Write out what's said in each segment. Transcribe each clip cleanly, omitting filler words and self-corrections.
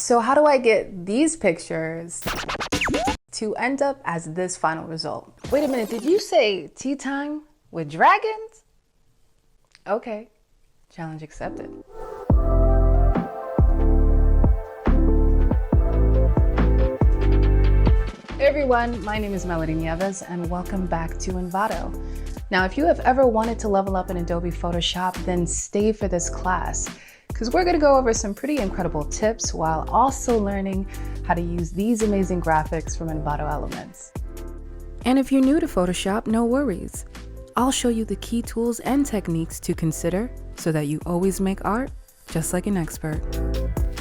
So how do I get these pictures to end up as this final result? Wait a minute, did you say tea time with dragons? Okay, challenge accepted. Hey everyone, my name is Melody Nieves and welcome back to Envato. Now, if you have ever wanted to level up in Adobe Photoshop, then stay for this class, because we're gonna go over some pretty incredible tips while also learning how to use these amazing graphics from Envato elements. And if you're new to Photoshop, no worries. I'll show you the key tools and techniques to consider so that you always make art just like an expert.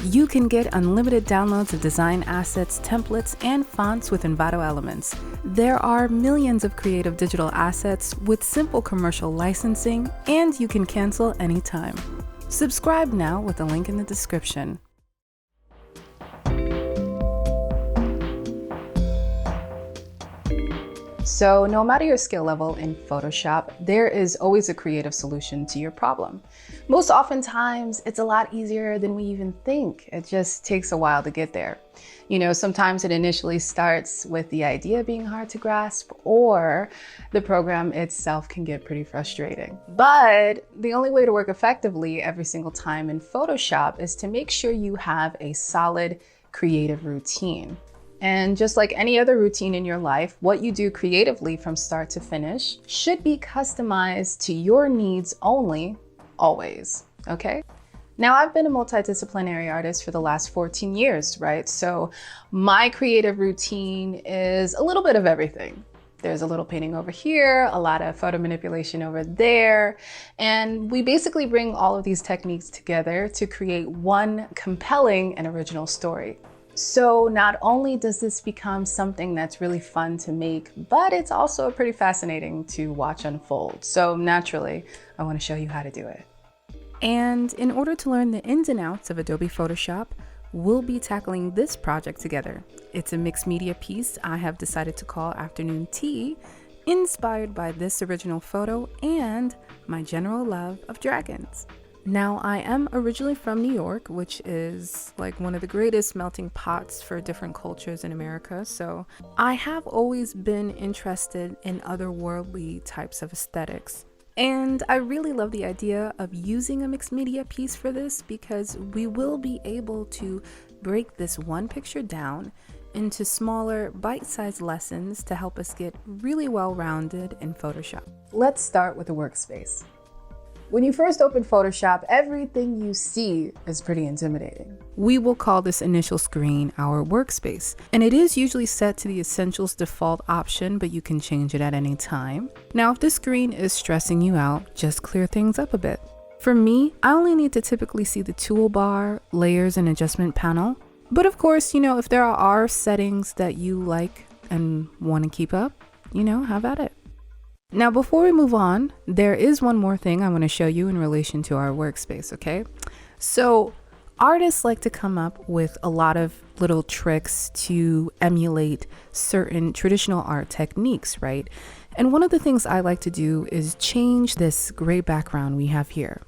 You can get unlimited downloads of design assets, templates, and fonts with Envato elements. There are millions of creative digital assets with simple commercial licensing, and you can cancel anytime. Subscribe now with the link in the description. So no matter your skill level in Photoshop, there is always a creative solution to your problem. Most oftentimes, it's a lot easier than we even think. It just takes a while to get there. You know, sometimes it initially starts with the idea being hard to grasp, or the program itself can get pretty frustrating. But the only way to work effectively every single time in Photoshop is to make sure you have a solid creative routine. And just like any other routine in your life, what you do creatively from start to finish should be customized to your needs only, always, okay? Now, I've been a multidisciplinary artist for the last 14 years, right? So my creative routine is a little bit of everything. There's a little painting over here, a lot of photo manipulation over there. And we basically bring all of these techniques together to create one compelling and original story. So not only does this become something that's really fun to make, but it's also pretty fascinating to watch unfold. So naturally, I want to show you how to do it. And in order to learn the ins and outs of Adobe Photoshop, we'll be tackling this project together. It's a mixed media piece I have decided to call Afternoon Tea, inspired by this original photo and my general love of dragons. Now, I am originally from New York, which is like one of the greatest melting pots for different cultures in America. So I have always been interested in otherworldly types of aesthetics. And I really love the idea of using a mixed media piece for this, because we will be able to break this one picture down into smaller bite-sized lessons to help us get really well-rounded in Photoshop. Let's start with the workspace. When you first open Photoshop, everything you see is pretty intimidating. We will call this initial screen our workspace, and it is usually set to the Essentials default option, but you can change it at any time. Now, if this screen is stressing you out, just clear things up a bit. For me, I only need to typically see the toolbar, layers, and adjustment panel. But of course, you know, if there are settings that you like and want to keep up, you know, have at it. Now, before we move on, there is one more thing I want to show you in relation to our workspace, okay? So artists like to come up with a lot of little tricks to emulate certain traditional art techniques, right? And one of the things I like to do is change this gray background we have here.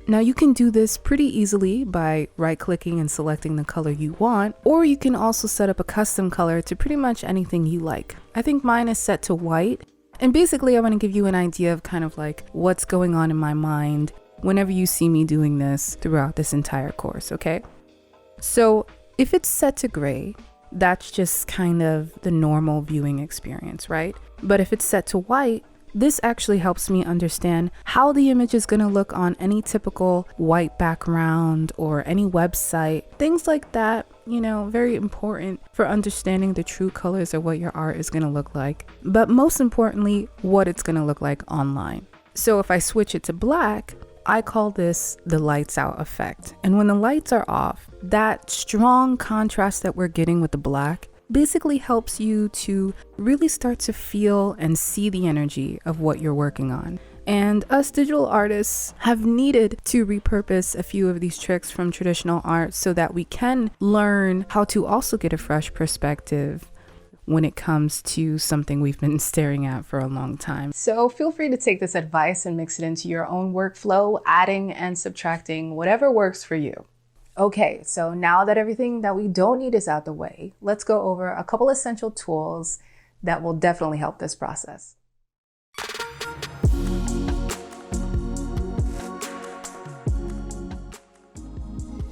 Now, you can do this pretty easily by right-clicking and selecting the color you want, or you can also set up a custom color to pretty much anything you like. I think mine is set to white. And basically, I want to give you an idea of kind of like what's going on in my mind whenever you see me doing this throughout this entire course, okay? So if it's set to gray, that's just kind of the normal viewing experience, right? But if it's set to white, this actually helps me understand how the image is going to look on any typical white background or any website, things like that. You know, very important for understanding the true colors of what your art is going to look like, but most importantly, what it's going to look like online. So if I switch it to black, I call this the lights out effect. And when the lights are off, that strong contrast that we're getting with the black basically helps you to really start to feel and see the energy of what you're working on. And us digital artists have needed to repurpose a few of these tricks from traditional art so that we can learn how to also get a fresh perspective when it comes to something we've been staring at for a long time. So feel free to take this advice and mix it into your own workflow, adding and subtracting whatever works for you. Okay, so now that everything that we don't need is out the way, let's go over a couple essential tools that will definitely help this process.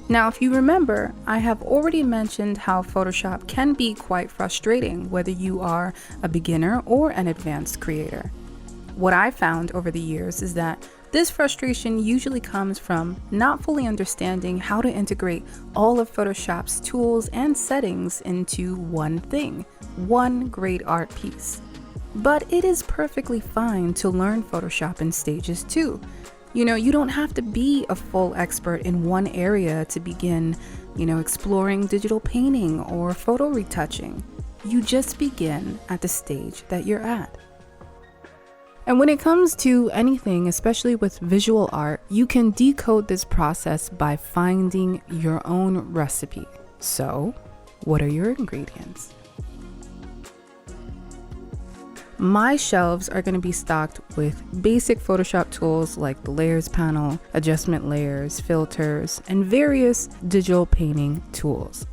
Now, if you remember, I have already mentioned how Photoshop can be quite frustrating, whether you are a beginner or an advanced creator. What I found over the years is that this frustration usually comes from not fully understanding how to integrate all of Photoshop's tools and settings into one thing, one great art piece. But it is perfectly fine to learn Photoshop in stages too. You don't have to be a full expert in one area to begin, exploring digital painting or photo retouching. You just begin at the stage that you're at. And when it comes to anything, especially with visual art, you can decode this process by finding your own recipe. So, what are your ingredients? My shelves are going to be stocked with basic Photoshop tools like the layers panel, adjustment layers, filters, and various digital painting tools.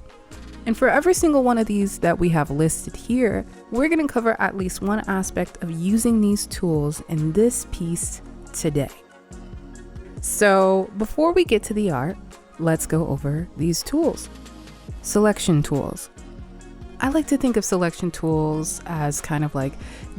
And for every single one of these that we have listed here, we're going to cover at least one aspect of using these tools in this piece today. So before we get to the art, let's go over these tools. Selection tools. I like to think of selection tools as kind of like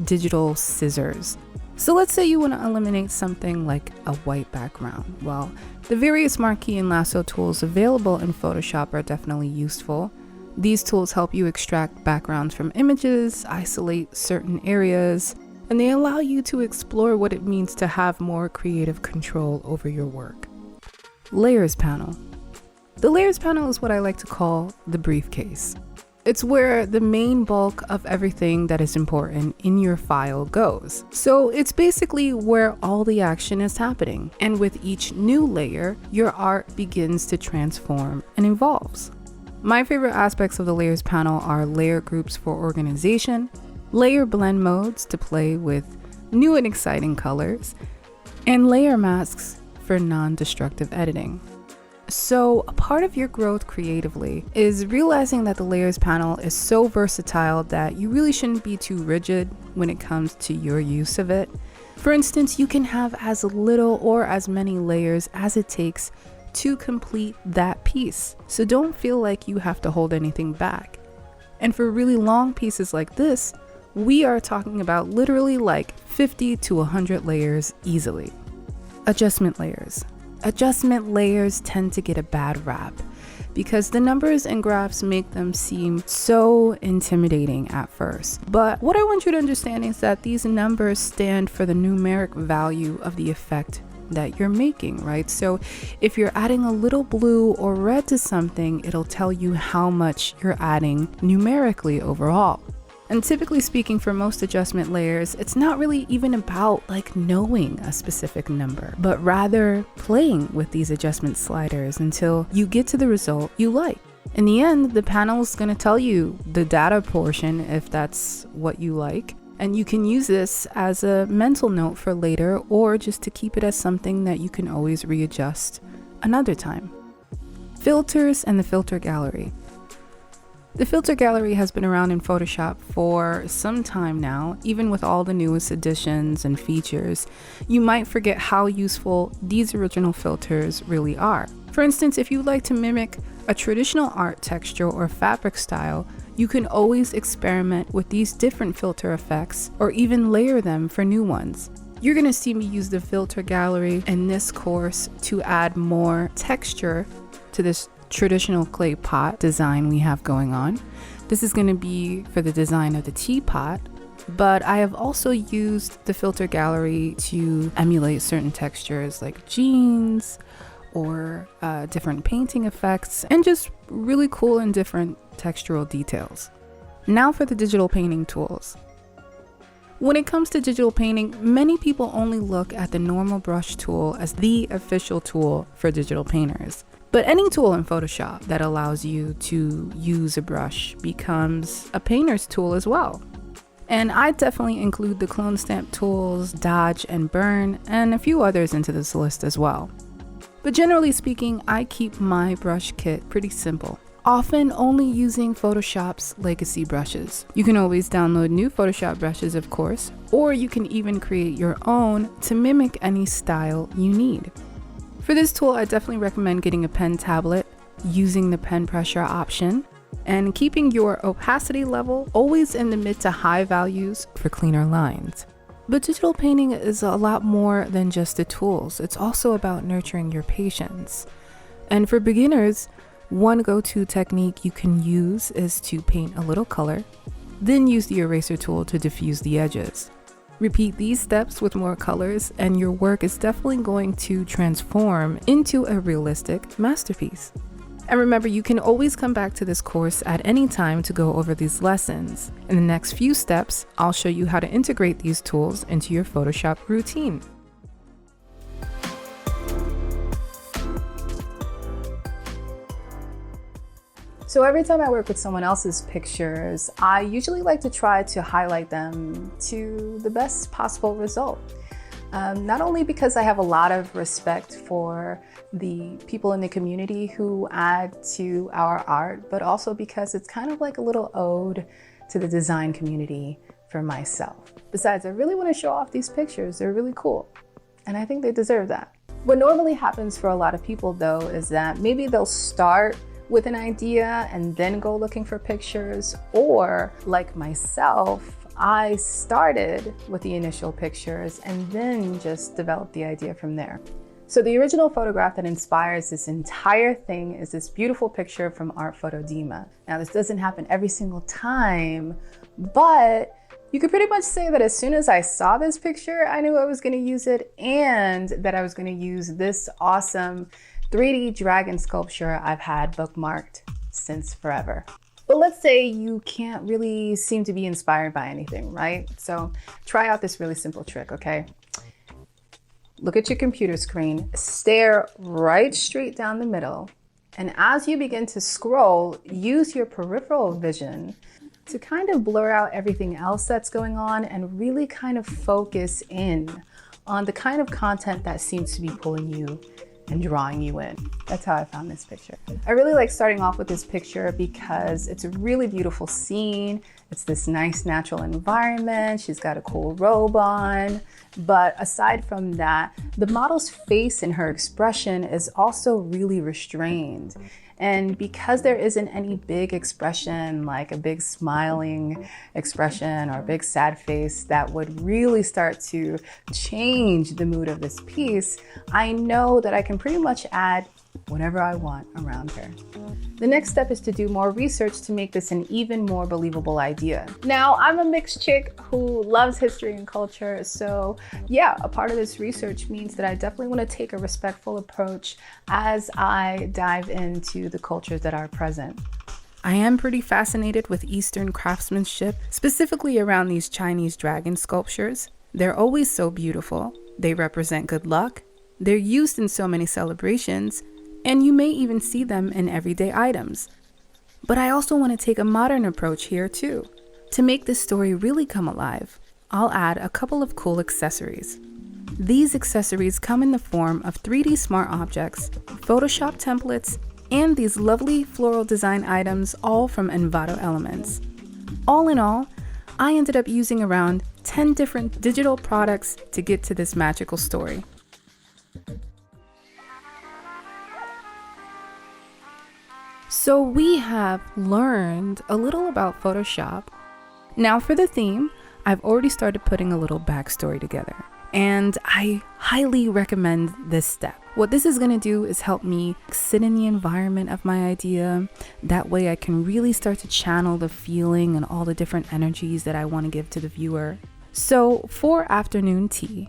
digital scissors. So let's say you want to eliminate something like a white background. Well, the various marquee and lasso tools available in Photoshop are definitely useful. These tools help you extract backgrounds from images, isolate certain areas, and they allow you to explore what it means to have more creative control over your work. Layers panel. The layers panel is what I like to call the briefcase. It's where the main bulk of everything that is important in your file goes. So it's basically where all the action is happening. And with each new layer, your art begins to transform and evolves. My favorite aspects of the layers panel are layer groups for organization, layer blend modes to play with new and exciting colors, and layer masks for non-destructive editing. So a part of your growth creatively is realizing that the layers panel is so versatile that you really shouldn't be too rigid when it comes to your use of it. For instance, you can have as little or as many layers as it takes to complete that piece. So don't feel like you have to hold anything back. And for really long pieces like this, we are talking about literally like 50 to 100 layers easily. Adjustment layers. Adjustment layers tend to get a bad rap because the numbers and graphs make them seem so intimidating at first. But what I want you to understand is that these numbers stand for the numeric value of the effect that you're making, right? So if you're adding a little blue or red to something, it'll tell you how much you're adding numerically overall. And typically speaking, for most adjustment layers, it's not really even about like knowing a specific number, but rather playing with these adjustment sliders until you get to the result you like. In the end, the panel is going to tell you the data portion if that's what you like. And you can use this as a mental note for later, or just to keep it as something that you can always readjust another time. Filters and the filter gallery. The filter gallery has been around in Photoshop for some time now. Even with all the newest additions and features, you might forget how useful these original filters really are. For instance, if you like to mimic a traditional art texture or fabric style, you can always experiment with these different filter effects or even layer them for new ones. You're going to see me use the filter gallery in this course to add more texture to this traditional clay pot design we have going on. This is going to be for the design of the teapot, but I have also used the filter gallery to emulate certain textures like jeans or different painting effects and just really cool and different textural details. Now for the digital painting tools. When it comes to digital painting, many people only look at the normal brush tool as the official tool for digital painters. But any tool in Photoshop that allows you to use a brush becomes a painter's tool as well. And I definitely include the clone stamp tools, dodge and burn, and a few others into this list as well. But generally speaking, I keep my brush kit pretty simple, often only using Photoshop's legacy brushes. You can always download new Photoshop brushes, of course, or you can even create your own to mimic any style you need. For this tool, I definitely recommend getting a pen tablet, using the pen pressure option, and keeping your opacity level always in the mid to high values for cleaner lines. But digital painting is a lot more than just the tools. It's also about nurturing your patience. And for beginners, one go-to technique you can use is to paint a little color, then use the eraser tool to diffuse the edges. Repeat these steps with more colors, and your work is definitely going to transform into a realistic masterpiece. And remember, you can always come back to this course at any time to go over these lessons. In the next few steps, I'll show you how to integrate these tools into your Photoshop routine. So every time I work with someone else's pictures, I usually like to try to highlight them to the best possible result. Not only because I have a lot of respect for the people in the community who add to our art, but also because it's kind of like a little ode to the design community for myself. Besides, I really want to show off these pictures. They're really cool, and I think they deserve that. What normally happens for a lot of people, though, is that maybe they'll start with an idea and then go looking for pictures, or like myself, I started with the initial pictures and then just developed the idea from there. So the original photograph that inspires this entire thing is this beautiful picture from Art Photo Dima. Now, this doesn't happen every single time, but you could pretty much say that as soon as I saw this picture, I knew I was going to use it, and that I was going to use this awesome 3D dragon sculpture I've had bookmarked since forever. But let's say you can't really seem to be inspired by anything, right? So try out this really simple trick, okay? Look at your computer screen, stare right straight down the middle, and as you begin to scroll, use your peripheral vision to kind of blur out everything else that's going on and really kind of focus in on the kind of content that seems to be pulling you and drawing you in. That's how I found this picture. I really like starting off with this picture because it's a really beautiful scene. It's this nice natural environment. She's got a cool robe on. But aside from that, the model's face and her expression is also really restrained. And because there isn't any big expression, like a big smiling expression or a big sad face that would really start to change the mood of this piece, I know that I can pretty much add whatever I want around her. The next step is to do more research to make this an even more believable idea. Now, I'm a mixed chick who loves history and culture, so yeah, a part of this research means that I definitely want to take a respectful approach as I dive into the cultures that are present. I am pretty fascinated with Eastern craftsmanship, specifically around these Chinese dragon sculptures. They're always so beautiful. They represent good luck. They're used in so many celebrations, and you may even see them in everyday items. But I also want to take a modern approach here too. To make this story really come alive, I'll add a couple of cool accessories. These accessories come in the form of 3D smart objects, Photoshop templates, and these lovely floral design items, all from Envato elements. All in all, I ended up using around 10 different digital products to get to this magical story. So we have learned a little about Photoshop. Now for the theme, I've already started putting a little backstory together, and I highly recommend this step. What this is going to do is help me sit in the environment of my idea. That way I can really start to channel the feeling and all the different energies that I want to give to the viewer. So for afternoon tea,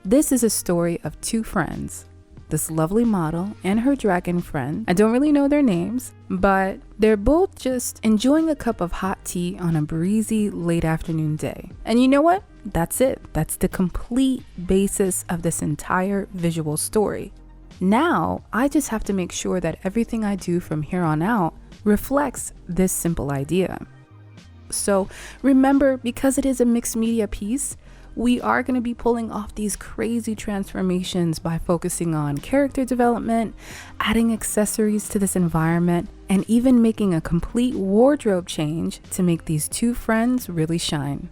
this is a story of two friends. This lovely model and her dragon friend. I don't really know their names, but they're both just enjoying a cup of hot tea on a breezy late afternoon day. And you know what? That's it. That's the complete basis of this entire visual story. Now, I just have to make sure that everything I do from here on out reflects this simple idea. So remember, because it is a mixed media piece, We are going to be pulling off these crazy transformations by focusing on character development, adding accessories to this environment, and even making a complete wardrobe change to make these two friends really shine.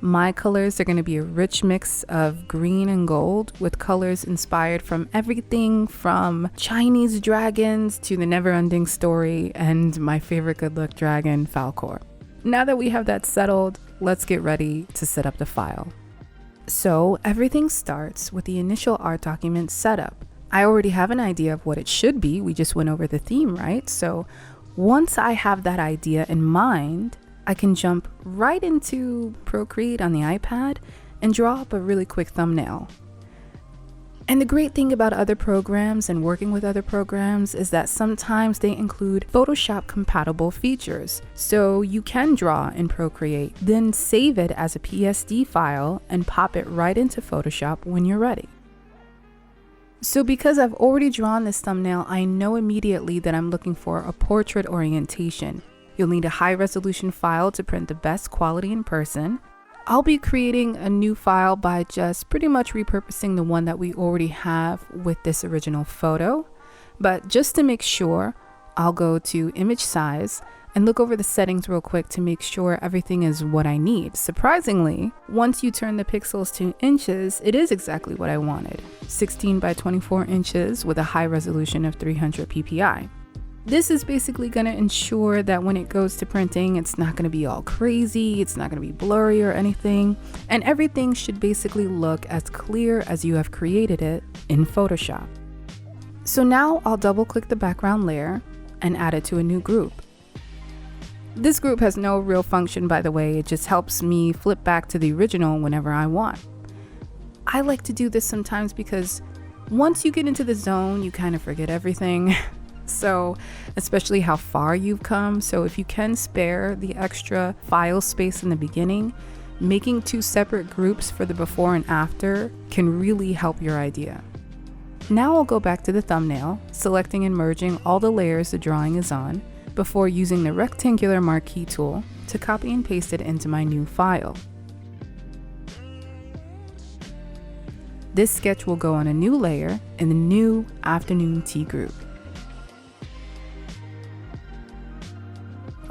My colors are going to be a rich mix of green and gold with colors inspired from everything from Chinese dragons to the never-ending story and my favorite good luck dragon, Falcor. Now that we have that settled, let's get ready to set up the file. So everything starts with the initial art document setup. I already have an idea of what it should be. We just went over the theme, right? So once I have that idea in mind, I can jump right into Procreate on the iPad and draw up a really quick thumbnail. And the great thing about other programs and working with other programs is that sometimes they include Photoshop compatible features. So you can draw in Procreate, then save it as a PSD file and pop it right into Photoshop when you're ready. So because I've already drawn this thumbnail, I know immediately that I'm looking for a portrait orientation. You'll need a high resolution file to print the best quality in person. I'll be creating a new file by just pretty much repurposing the one that we already have with this original photo. But just to make sure, I'll go to image size and look over the settings real quick to make sure everything is what I need. Surprisingly, once you turn the pixels to inches, it is exactly what I wanted. 16 by 24 inches with a high resolution of 300 ppi. This is basically going to ensure that when it goes to printing, it's not going to be all crazy, it's not going to be blurry or anything, and everything should basically look as clear as you have created it in Photoshop. So now I'll double click the background layer and add it to a new group. This group has no real function, by the way. It just helps me flip back to the original whenever I want. I like to do this sometimes because once you get into the zone, you kind of forget everything. So especially how far you've come. So if you can spare the extra file space in the beginning, making two separate groups for the before and after can really help your idea. Now I'll go back to the thumbnail, selecting and merging all the layers the drawing is on before using the rectangular marquee tool to copy and paste it into my new file. This sketch will go on a new layer in the new afternoon tea group.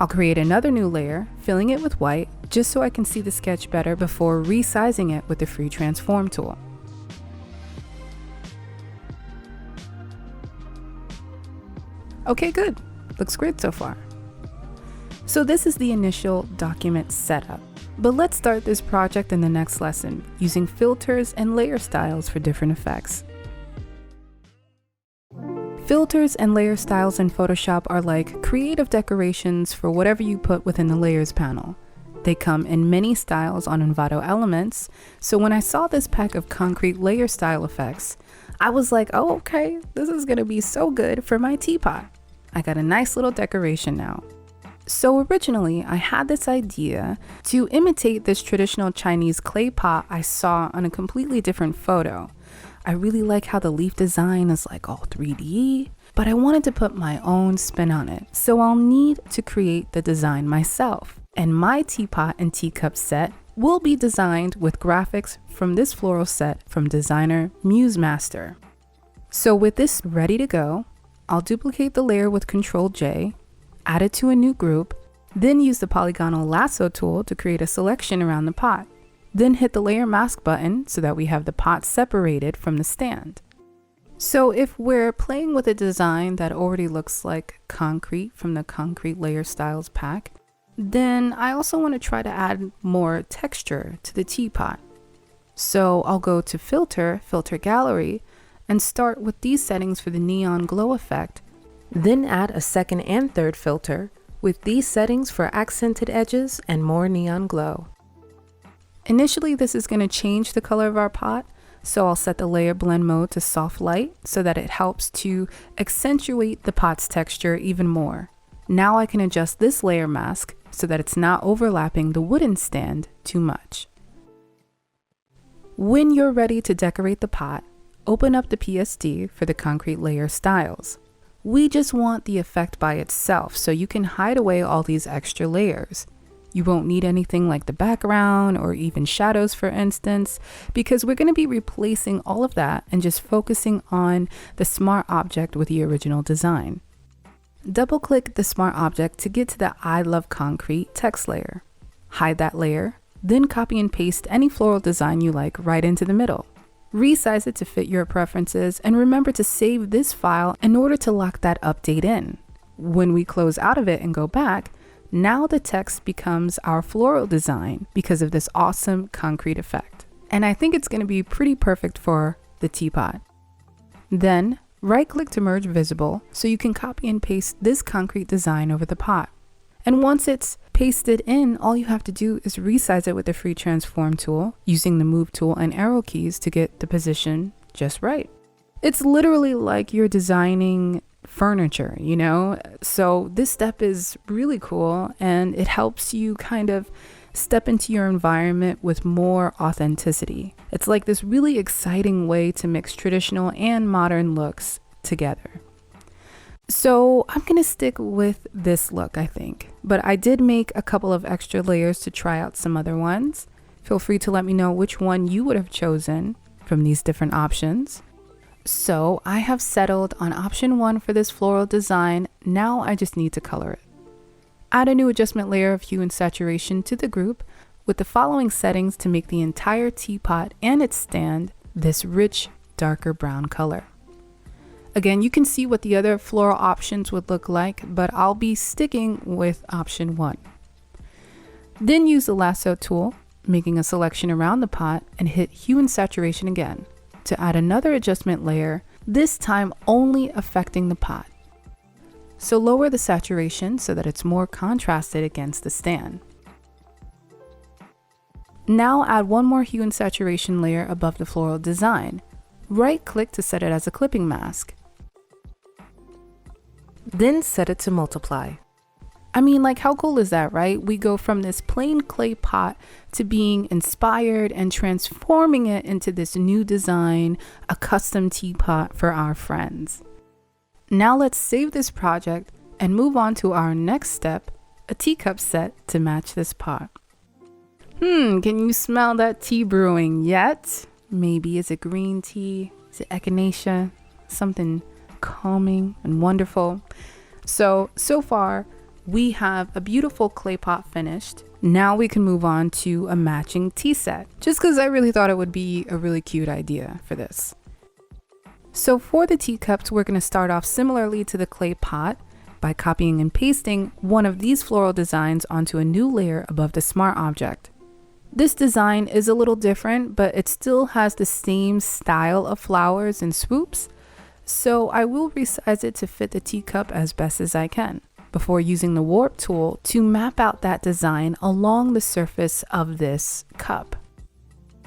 I'll create another new layer, filling it with white, just so I can see the sketch better before resizing it with the free transform tool. Okay, good. Looks great so far. So this is the initial document setup. But let's start this project in the next lesson using filters and layer styles for different effects. Filters and layer styles in Photoshop are like creative decorations for whatever you put within the layers panel. They come in many styles on Envato elements, so when I saw this pack of concrete layer style effects, I was like, oh okay, this is gonna be so good for my teapot. I got a nice little decoration now. So originally, I had this idea to imitate this traditional Chinese clay pot I saw on a completely different photo. I really like how the leaf design is like all 3D, but I wanted to put my own spin on it. So I'll need to create the design myself. And my teapot and teacup set will be designed with graphics from this floral set from designer MuseMaster. So with this ready to go, I'll duplicate the layer with Ctrl J, add it to a new group, then use the polygonal lasso tool to create a selection around the pot. Then hit the layer mask button so that we have the pot separated from the stand. So if we're playing with a design that already looks like concrete from the concrete layer styles pack, then I also want to try to add more texture to the teapot. So I'll go to Filter, Filter Gallery, and start with these settings for the neon glow effect, then add a second and third filter with these settings for accented edges and more neon glow. Initially, this is going to change the color of our pot, so I'll set the layer blend mode to soft light so that it helps to accentuate the pot's texture even more. Now I can adjust this layer mask so that it's not overlapping the wooden stand too much. When you're ready to decorate the pot, open up the PSD for the concrete layer styles. We just want the effect by itself, so you can hide away all these extra layers. You won't need anything like the background or even shadows, for instance, because we're going to be replacing all of that and just focusing on the smart object with the original design. Double click the smart object to get to the I Love Concrete text layer. Hide that layer, then copy and paste any floral design you like right into the middle. Resize it to fit your preferences, and remember to save this file in order to lock that update in. When we close out of it and go back, now the text becomes our floral design because of this awesome concrete effect. And I think it's going to be pretty perfect for the teapot. Then right-click to merge visible so you can copy and paste this concrete design over the pot. And once it's pasted in, all you have to do is resize it with the free transform tool using the move tool and arrow keys to get the position just right. It's literally like you're designing furniture, you know? So this step is really cool, and it helps you kind of step into your environment with more authenticity. It's like this really exciting way to mix traditional and modern looks together. So I'm going to stick with this look, I think, but I did make a couple of extra layers to try out some other ones. Feel free to let me know which one you would have chosen from these different options. So I have settled on option 1 for this floral design. Now I just need to color it. Add a new adjustment layer of hue and saturation to the group with the following settings to make the entire teapot and its stand this rich, darker brown color. Again, you can see what the other floral options would look like, but I'll be sticking with option 1. Then use the lasso tool, making a selection around the pot, and hit hue and saturation again to add another adjustment layer, this time only affecting the pot. So lower the saturation so that it's more contrasted against the stand. Now add one more hue and saturation layer above the floral design. Right-click to set it as a clipping mask. Then set it to multiply. I mean, like, how cool is that, right? We go from this plain clay pot to being inspired and transforming it into this new design, a custom teapot for our friends. Now let's save this project and move on to our next step, a teacup set to match this pot. Can you smell that tea brewing yet? Maybe is it green tea? Is it echinacea? Something calming and wonderful. So far we have a beautiful clay pot finished. Now we can move on to a matching tea set, just because I really thought it would be a really cute idea for this. So for the teacups, we're going to start off similarly to the clay pot by copying and pasting one of these floral designs onto a new layer above the smart object. This design is a little different, but it still has the same style of flowers and swoops. So I will resize it to fit the teacup as best as I can before using the warp tool to map out that design along the surface of this cup.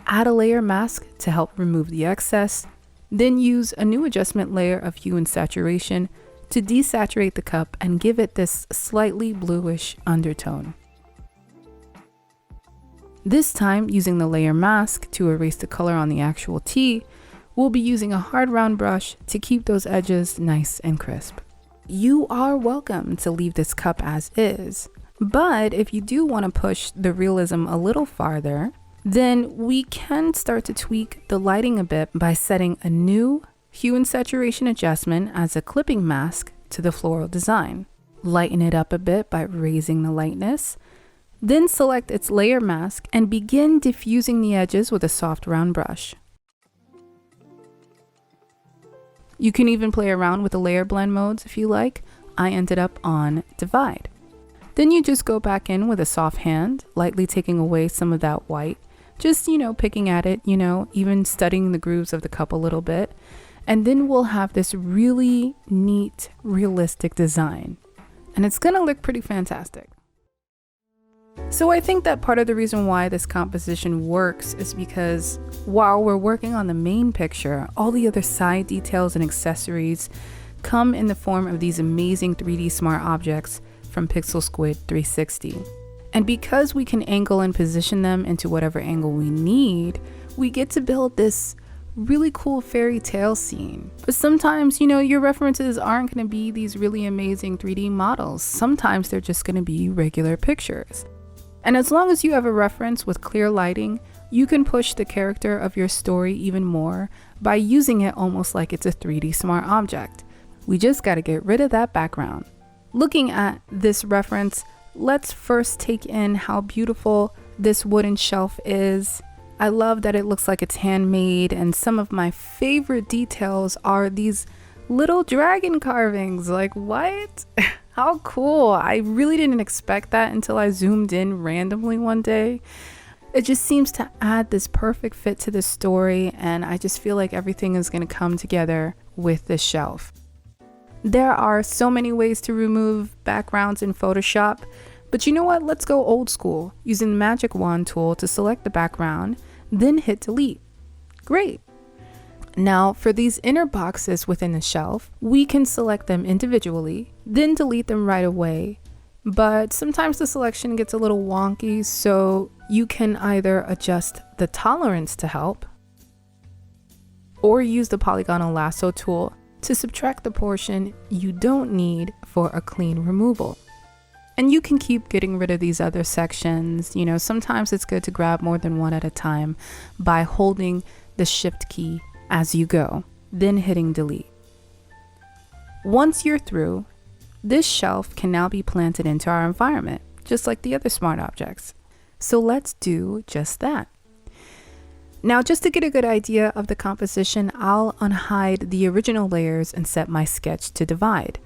Add a layer mask to help remove the excess, then use a new adjustment layer of hue and saturation to desaturate the cup and give it this slightly bluish undertone. This time, using the layer mask to erase the color on the actual tea, we'll be using a hard round brush to keep those edges nice and crisp. You are welcome to leave this cup as is, but if you do want to push the realism a little farther, then we can start to tweak the lighting a bit by setting a new hue and saturation adjustment as a clipping mask to the floral design. Lighten it up a bit by raising the lightness, then select its layer mask and begin diffusing the edges with a soft round brush. You can even play around with the layer blend modes if you like. I ended up on divide. Then you just go back in with a soft hand, lightly taking away some of that white, just, picking at it, even studying the grooves of the cup a little bit. And then we'll have this really neat, realistic design. And it's gonna look pretty fantastic. So I think that part of the reason why this composition works is because while we're working on the main picture, all the other side details and accessories come in the form of these amazing 3D smart objects from Pixel Squid 360. And because we can angle and position them into whatever angle we need, we get to build this really cool fairy tale scene. But sometimes, your references aren't going to be these really amazing 3D models. Sometimes they're just going to be regular pictures. And as long as you have a reference with clear lighting, you can push the character of your story even more by using it almost like it's a 3D smart object. We just got to get rid of that background. Looking at this reference, let's first take in how beautiful this wooden shelf is. I love that it looks like it's handmade, and some of my favorite details are these little dragon carvings. Like, what? How cool. I really didn't expect that until I zoomed in randomly one day. It just seems to add this perfect fit to the story, and I just feel like everything is going to come together with this shelf. There are so many ways to remove backgrounds in Photoshop, but you know what? Let's go old school, using the magic wand tool to select the background, then hit delete. Great. Now for these inner boxes within the shelf, we can select them individually, then delete them right away. But sometimes the selection gets a little wonky, so you can either adjust the tolerance to help, or use the polygonal lasso tool to subtract the portion you don't need for a clean removal. And you can keep getting rid of these other sections. You know, sometimes it's good to grab more than one at a time by holding the shift key as you go, then hitting delete. Once you're through, this shelf can now be planted into our environment, just like the other smart objects. So let's do just that. Now, just to get a good idea of the composition, I'll unhide the original layers and set my sketch to divide.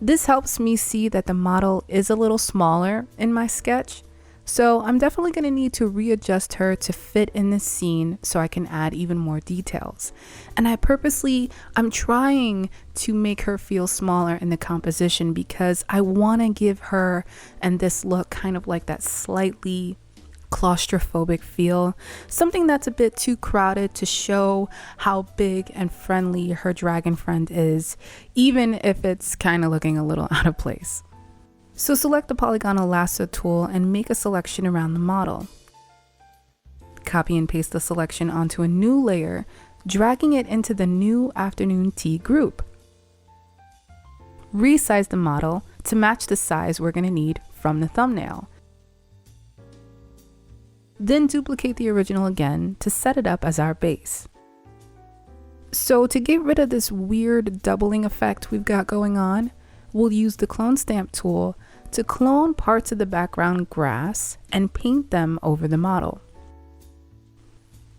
This helps me see that the model is a little smaller in my sketch, so I'm definitely going to need to readjust her to fit in this scene so I can add even more details. And I'm trying to make her feel smaller in the composition because I want to give her and this look kind of like that slightly claustrophobic feel, something that's a bit too crowded to show how big and friendly her dragon friend is, even if it's kind of looking a little out of place. So select the polygonal lasso tool and make a selection around the model. Copy and paste the selection onto a new layer, dragging it into the new afternoon tea group. Resize the model to match the size we're going to need from the thumbnail. Then duplicate the original again to set it up as our base. So to get rid of this weird doubling effect we've got going on, we'll use the clone stamp tool to clone parts of the background grass and paint them over the model.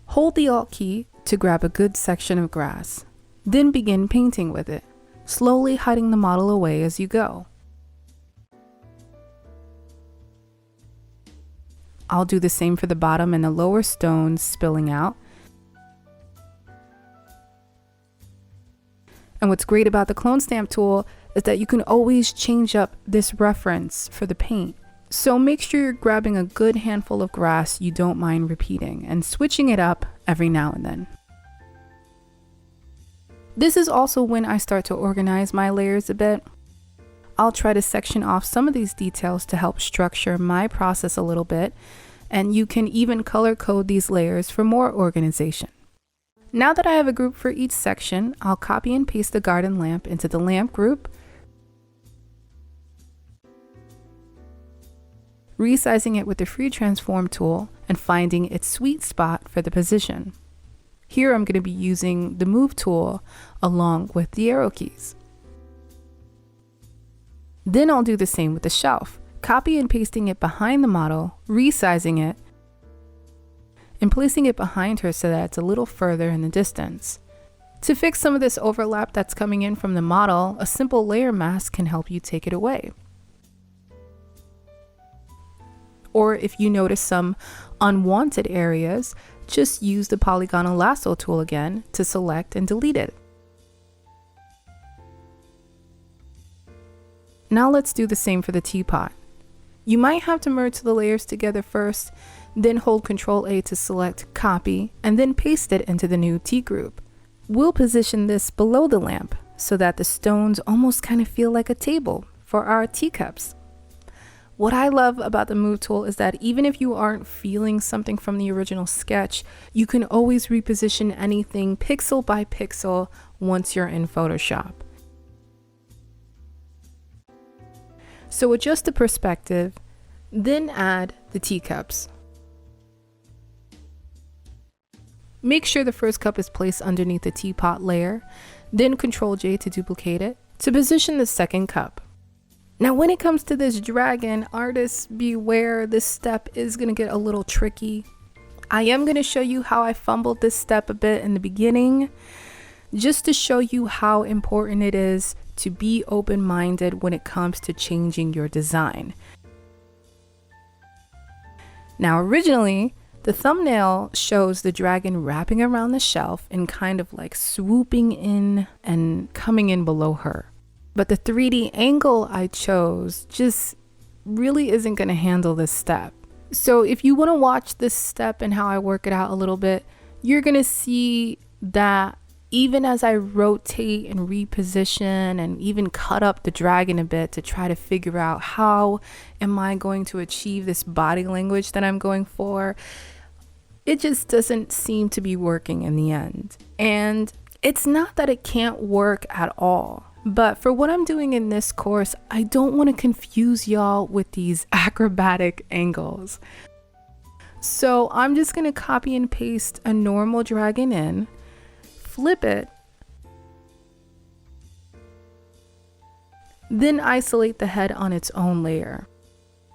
Hold the Alt key to grab a good section of grass, then begin painting with it, slowly hiding the model away as you go. I'll do the same for the bottom and the lower stones spilling out. And what's great about the clone stamp tool is that you can always change up this reference for the paint. So make sure you're grabbing a good handful of grass you don't mind repeating and switching it up every now and then. This is also when I start to organize my layers a bit. I'll try to section off some of these details to help structure my process a little bit, and you can even color code these layers for more organization. Now that I have a group for each section, I'll copy and paste the garden lamp into the lamp group, resizing it with the free transform tool and finding its sweet spot for the position. Here I'm going to be using the move tool along with the arrow keys. Then I'll do the same with the shelf, copy and pasting it behind the model, resizing it, and placing it behind her so that it's a little further in the distance. To fix some of this overlap that's coming in from the model, a simple layer mask can help you take it away. Or if you notice some unwanted areas, just use the polygonal lasso tool again to select and delete it. Now let's do the same for the teapot. You might have to merge the layers together first, then hold Ctrl A to select copy, and then paste it into the new tea group. We'll position this below the lamp so that the stones almost kind of feel like a table for our teacups. What I love about the move tool is that even if you aren't feeling something from the original sketch, you can always reposition anything pixel by pixel once you're in Photoshop. So adjust the perspective, then add the teacups. Make sure the first cup is placed underneath the teapot layer, then Ctrl-J to duplicate it, to position the second cup. Now when it comes to this dragon, artists beware, this step is going to get a little tricky. I am going to show you how I fumbled this step a bit in the beginning, just to show you how important it is to be open-minded when it comes to changing your design. Now originally, the thumbnail shows the dragon wrapping around the shelf and kind of like swooping in and coming in below her. But the 3D angle I chose just really isn't going to handle this step. So if you want to watch this step and how I work it out a little bit, you're going to see that even as I rotate and reposition and even cut up the dragon a bit to try to figure out how am I going to achieve this body language that I'm going for, it just doesn't seem to be working in the end. And it's not that it can't work at all, but for what I'm doing in this course, I don't want to confuse y'all with these acrobatic angles. So I'm just going to copy and paste a normal dragon in, flip it, then isolate the head on its own layer.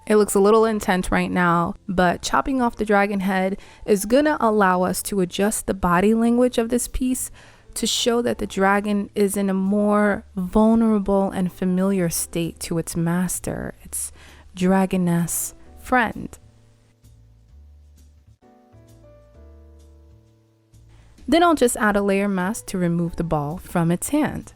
It looks a little intense right now, but chopping off the dragon head is gonna allow us to adjust the body language of this piece to show that the dragon is in a more vulnerable and familiar state to its master, its dragoness friend. Then I'll just add a layer mask to remove the ball from its hand.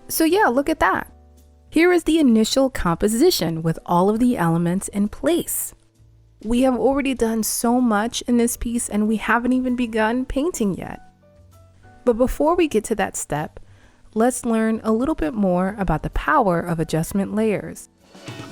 So yeah, look at that. Here is the initial composition with all of the elements in place. We have already done so much in this piece and we haven't even begun painting yet. But before we get to that step, let's learn a little bit more about the power of adjustment layers.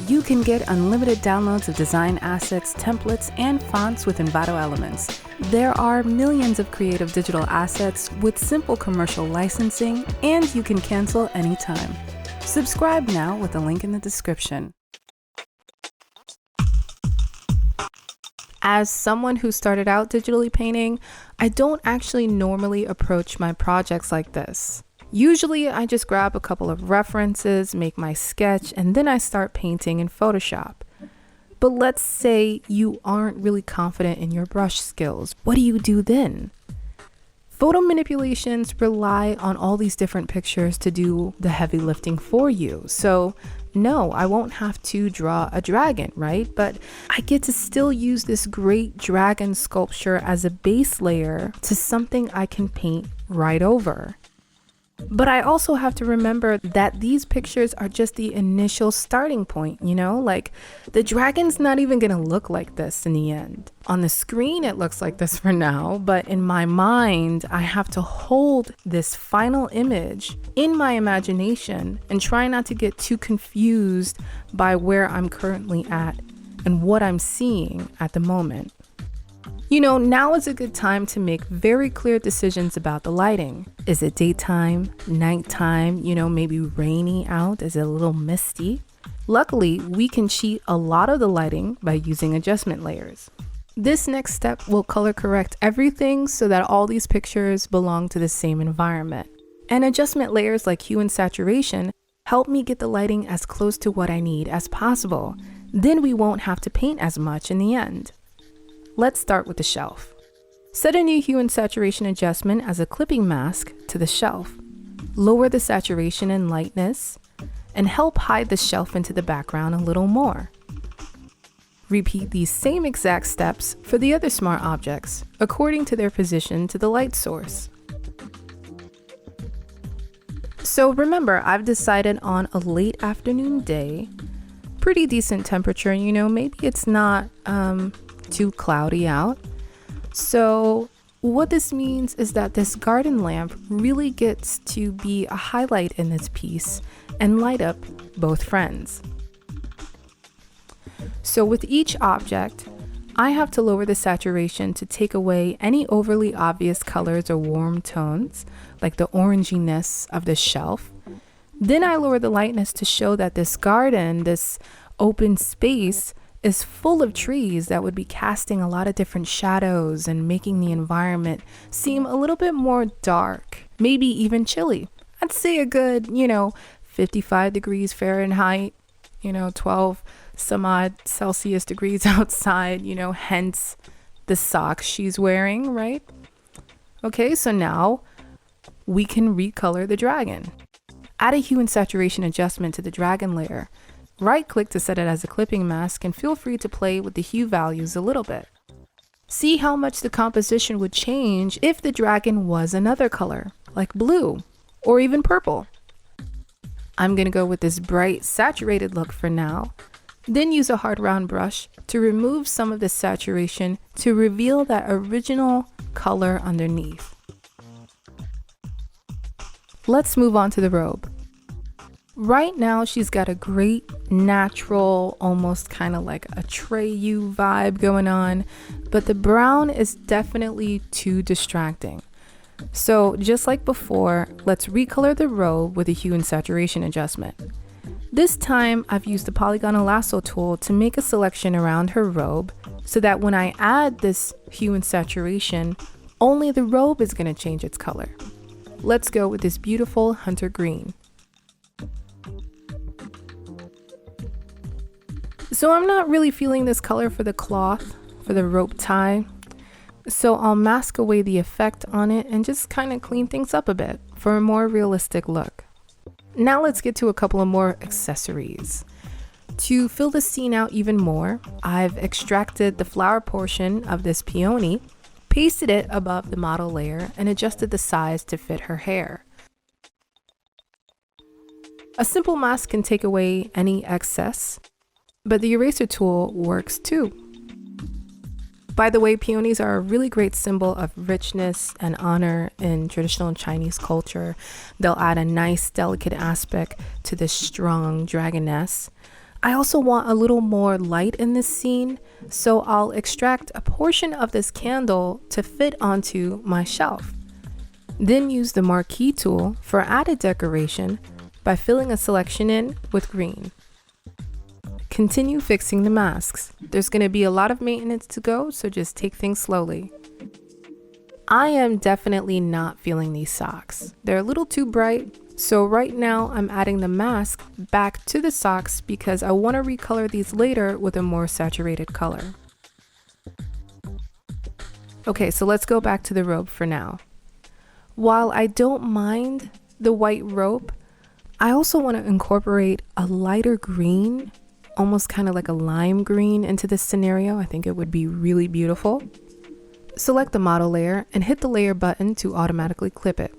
You can get unlimited downloads of design assets, templates, and fonts with Envato Elements. There are millions of creative digital assets with simple commercial licensing, and you can cancel anytime. Subscribe now with the link in the description. As someone who started out digitally painting, I don't actually normally approach my projects like this. Usually I just grab a couple of references, make my sketch, and then I start painting in Photoshop. But let's say you aren't really confident in your brush skills. What do you do then? Photo manipulations rely on all these different pictures to do the heavy lifting for you. So no, I won't have to draw a dragon, right? But I get to still use this great dragon sculpture as a base layer to something I can paint right over. But I also have to remember that these pictures are just the initial starting point, you know? Like, the dragon's not even gonna look like this in the end. On the screen, it looks like this for now, but in my mind, I have to hold this final image in my imagination and try not to get too confused by where I'm currently at and what I'm seeing at the moment. You know, now is a good time to make very clear decisions about the lighting. Is it daytime, nighttime, you know, maybe rainy out? Is it a little misty? Luckily, we can cheat a lot of the lighting by using adjustment layers. This next step will color correct everything so that all these pictures belong to the same environment. And adjustment layers like hue and saturation help me get the lighting as close to what I need as possible. Then we won't have to paint as much in the end. Let's start with the shelf. Set a new hue and saturation adjustment as a clipping mask to the shelf. Lower the saturation and lightness, and help hide the shelf into the background a little more. Repeat these same exact steps for the other smart objects, according to their position to the light source. So remember, I've decided on a late afternoon day, pretty decent temperature, you know, maybe it's not too cloudy out. So what this means is that this garden lamp really gets to be a highlight in this piece and light up both friends. So with each object, I have to lower the saturation to take away any overly obvious colors or warm tones, like the oranginess of the shelf. Then I lower the lightness to show that this garden, this open space, is full of trees that would be casting a lot of different shadows and making the environment seem a little bit more dark, maybe even chilly. I'd say a good, 55 degrees Fahrenheit, 12 some odd Celsius degrees outside, hence the socks she's wearing, right? Okay, so now we can recolor the dragon. Add a hue and saturation adjustment to the dragon layer. Right-click to set it as a clipping mask and feel free to play with the hue values a little bit. See how much the composition would change if the dragon was another color, like blue or even purple. I'm going to go with this bright, saturated look for now. Then use a hard round brush to remove some of the saturation to reveal that original color underneath. Let's move on to the robe. Right now, she's got a great natural, almost kind of like a Treyu vibe going on, but the brown is definitely too distracting. So just like before, let's recolor the robe with a hue and saturation adjustment. This time, I've used the polygonal lasso tool to make a selection around her robe so that when I add this hue and saturation, only the robe is going to change its color. Let's go with this beautiful hunter green. So I'm not really feeling this color for the cloth, for the rope tie. So I'll mask away the effect on it and just kind of clean things up a bit for a more realistic look. Now let's get to a couple of more accessories. To fill the scene out even more, I've extracted the flower portion of this peony, pasted it above the model layer, and adjusted the size to fit her hair. A simple mask can take away any excess, but the eraser tool works too. By the way, peonies are a really great symbol of richness and honor in traditional Chinese culture. They'll add a nice, delicate aspect to this strong dragoness. I also want a little more light in this scene, so I'll extract a portion of this candle to fit onto my shelf. Then use the marquee tool for added decoration by filling a selection in with green. Continue fixing the masks. There's going to be a lot of maintenance to go, so just take things slowly. I am definitely not feeling these socks. They're a little too bright, so right now I'm adding the mask back to the socks because I want to recolor these later with a more saturated color. Okay, so let's go back to the robe for now. While I don't mind the white robe, I also want to incorporate a lighter green, almost kind of like a lime green into this scenario. I think it would be really beautiful. Select the model layer and hit the layer button to automatically clip it.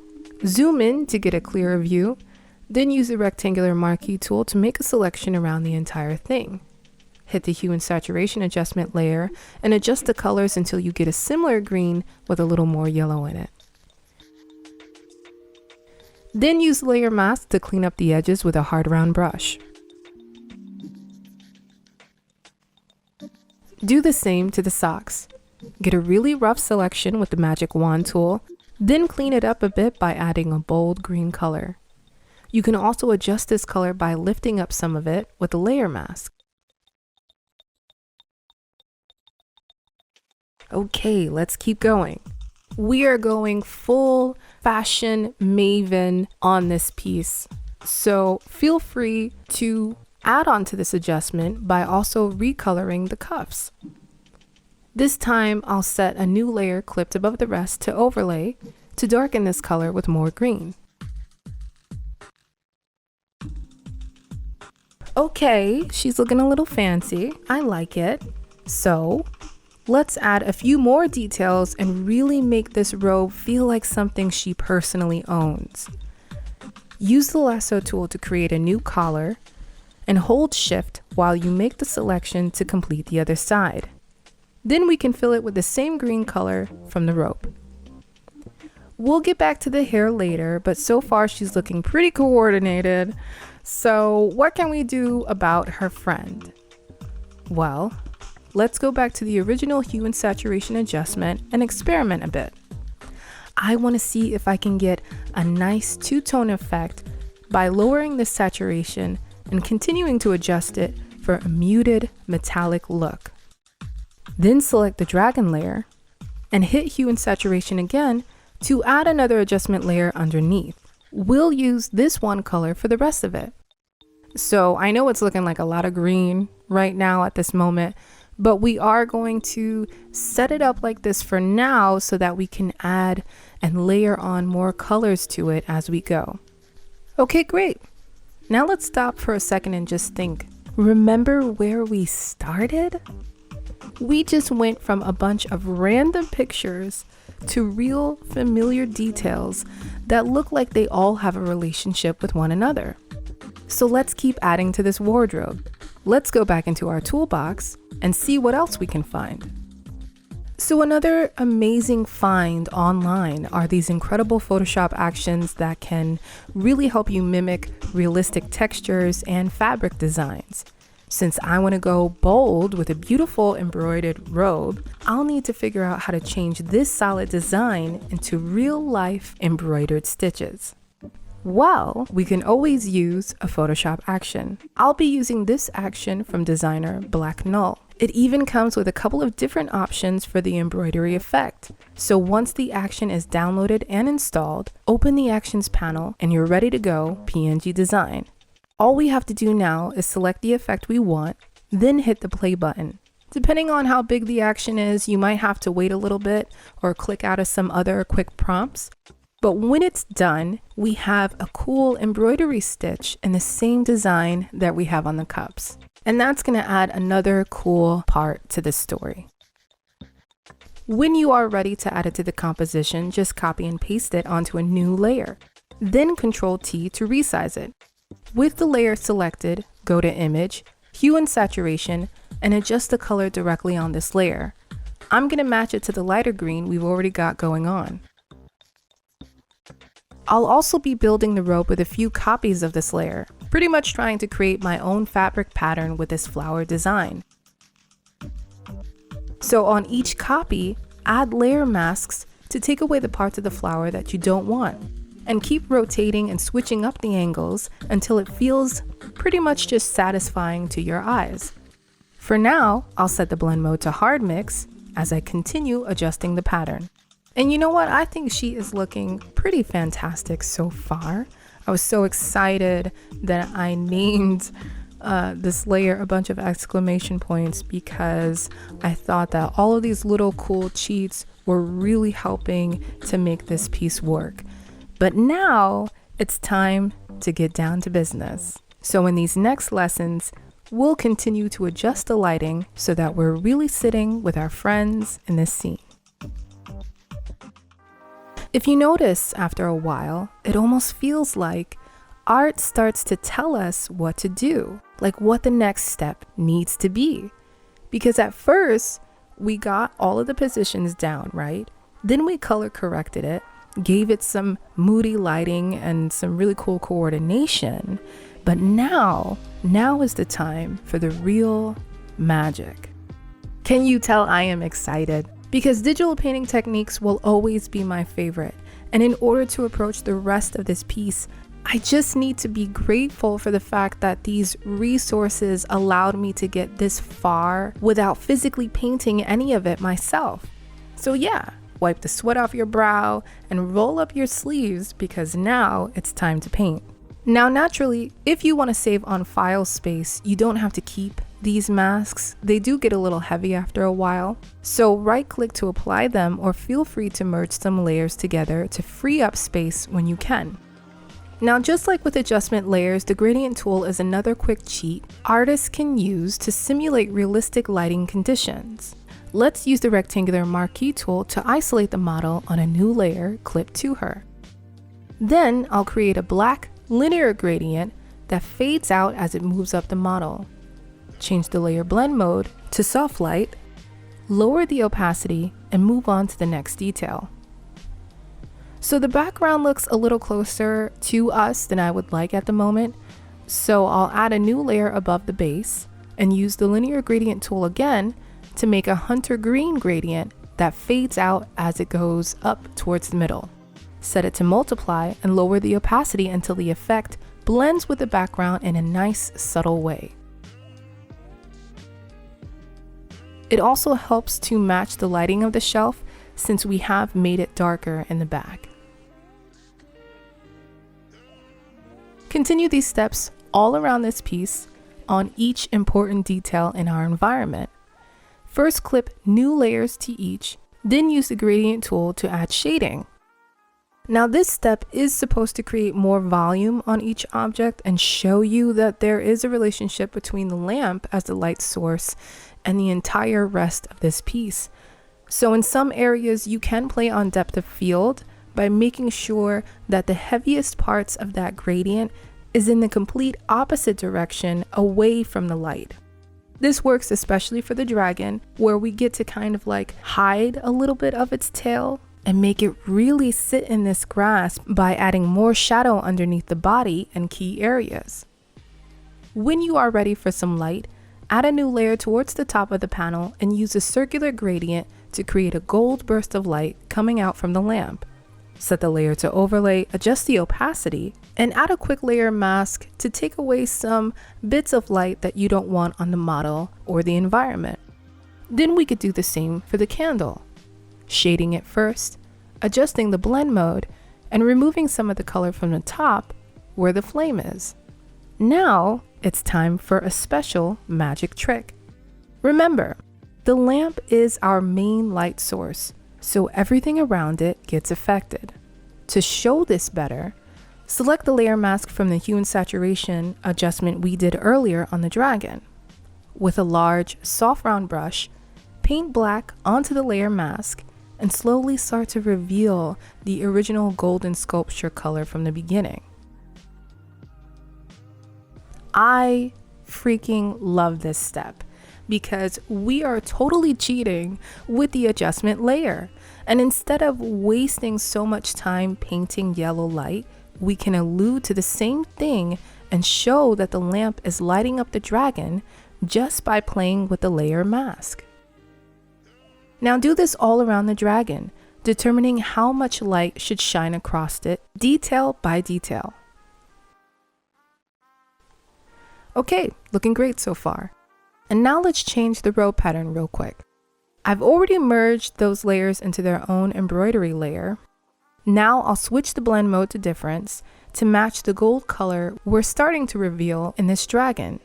Zoom in to get a clearer view, then use the rectangular marquee tool to make a selection around the entire thing. Hit the hue and saturation adjustment layer and adjust the colors until you get a similar green with a little more yellow in it. Then use the layer mask to clean up the edges with a hard round brush. Do the same to the socks. Get a really rough selection with the magic wand tool, then clean it up a bit by adding a bold green color. You can also adjust this color by lifting up some of it with a layer mask. Okay, let's keep going. We are going full fashion maven on this piece, so feel free to add on to this adjustment by also recoloring the cuffs. This time I'll set a new layer clipped above the rest to overlay to darken this color with more green. Okay, she's looking a little fancy. I like it. So let's add a few more details and really make this robe feel like something she personally owns. Use the lasso tool to create a new collar and hold shift while you make the selection to complete the other side. Then we can fill it with the same green color from the rope. We'll get back to the hair later, but so far she's looking pretty coordinated. So what can we do about her friend? Well, let's go back to the original hue and saturation adjustment and experiment a bit. I want to see if I can get a nice two-tone effect by lowering the saturation and continuing to adjust it for a muted metallic look. Then select the dragon layer and hit hue and saturation again to add another adjustment layer underneath. We'll use this one color for the rest of it. So I know it's looking like a lot of green right now at this moment, but we are going to set it up like this for now so that we can add and layer on more colors to it as we go. Okay, great. Now let's stop for a second and just think. Remember where we started? We just went from a bunch of random pictures to real familiar details that look like they all have a relationship with one another. So let's keep adding to this wardrobe. Let's go back into our toolbox and see what else we can find. So another amazing find online are these incredible Photoshop actions that can really help you mimic realistic textures and fabric designs. Since I want to go bold with a beautiful embroidered robe, I'll need to figure out how to change this solid design into real-life embroidered stitches. Well, we can always use a Photoshop action. I'll be using this action from designer Black Null. It even comes with a couple of different options for the embroidery effect. So once the action is downloaded and installed, open the Actions panel and you're ready to go PNG design. All we have to do now is select the effect we want, then hit the play button. Depending on how big the action is, you might have to wait a little bit or click out of some other quick prompts. But when it's done, we have a cool embroidery stitch in the same design that we have on the cups. And that's going to add another cool part to this story. When you are ready to add it to the composition, just copy and paste it onto a new layer. Then Ctrl-T to resize it. With the layer selected, go to Image, Hue and Saturation, and adjust the color directly on this layer. I'm going to match it to the lighter green we've already got going on. I'll also be building the robe with a few copies of this layer, pretty much trying to create my own fabric pattern with this flower design. So on each copy, add layer masks to take away the parts of the flower that you don't want, and keep rotating and switching up the angles until it feels pretty much just satisfying to your eyes. For now, I'll set the blend mode to hard mix as I continue adjusting the pattern. And you know what? I think she is looking pretty fantastic so far. I was so excited that I named this layer a bunch of exclamation points because I thought that all of these little cool cheats were really helping to make this piece work. But now it's time to get down to business. So in these next lessons, we'll continue to adjust the lighting so that we're really sitting with our friends in this scene. If you notice after a while, it almost feels like art starts to tell us what to do, like what the next step needs to be. Because at first, we got all of the positions down, right? Then we color corrected it, gave it some moody lighting and some really cool coordination. But now is the time for the real magic. Can you tell I am excited? Because digital painting techniques will always be my favorite. And in order to approach the rest of this piece, I just need to be grateful for the fact that these resources allowed me to get this far without physically painting any of it myself. So yeah, wipe the sweat off your brow and roll up your sleeves because now it's time to paint. Now, naturally, if you want to save on file space, you don't have to keep these masks. They do get a little heavy after a while. So right-click to apply them or feel free to merge some layers together to free up space when you can. Now, just like with adjustment layers, the gradient tool is another quick cheat artists can use to simulate realistic lighting conditions. Let's use the rectangular marquee tool to isolate the model on a new layer clipped to her. Then I'll create a black linear gradient that fades out as it moves up the model. Change the layer blend mode to soft light, lower the opacity, and move on to the next detail. So the background looks a little closer to us than I would like at the moment. So I'll add a new layer above the base and use the linear gradient tool again to make a hunter green gradient that fades out as it goes up towards the middle. Set it to multiply and lower the opacity until the effect blends with the background in a nice, subtle way. It also helps to match the lighting of the shelf since we have made it darker in the back. Continue these steps all around this piece on each important detail in our environment. First, clip new layers to each, then use the gradient tool to add shading. Now this step is supposed to create more volume on each object and show you that there is a relationship between the lamp as the light source and the entire rest of this piece. So in some areas you can play on depth of field by making sure that the heaviest parts of that gradient is in the complete opposite direction away from the light. This works especially for the dragon, where we get to kind of like hide a little bit of its tail and make it really sit in this grasp by adding more shadow underneath the body and key areas. When you are ready for some light, add a new layer towards the top of the panel and use a circular gradient to create a gold burst of light coming out from the lamp. Set the layer to overlay, adjust the opacity, and add a quick layer mask to take away some bits of light that you don't want on the model or the environment. Then we could do the same for the candle. Shading it first, adjusting the blend mode, and removing some of the color from the top where the flame is. Now it's time for a special magic trick. Remember, the lamp is our main light source, so everything around it gets affected. To show this better, select the layer mask from the hue and saturation adjustment we did earlier on the dragon. With a large, soft round brush, paint black onto the layer mask and slowly start to reveal the original golden sculpture color from the beginning. I freaking love this step, because we are totally cheating with the adjustment layer. And instead of wasting so much time painting yellow light, we can allude to the same thing and show that the lamp is lighting up the dragon just by playing with the layer mask. Now do this all around the dragon, determining how much light should shine across it, detail by detail. Okay, looking great so far. And now let's change the row pattern real quick. I've already merged those layers into their own embroidery layer. Now I'll switch the blend mode to difference to match the gold color we're starting to reveal in this dragon.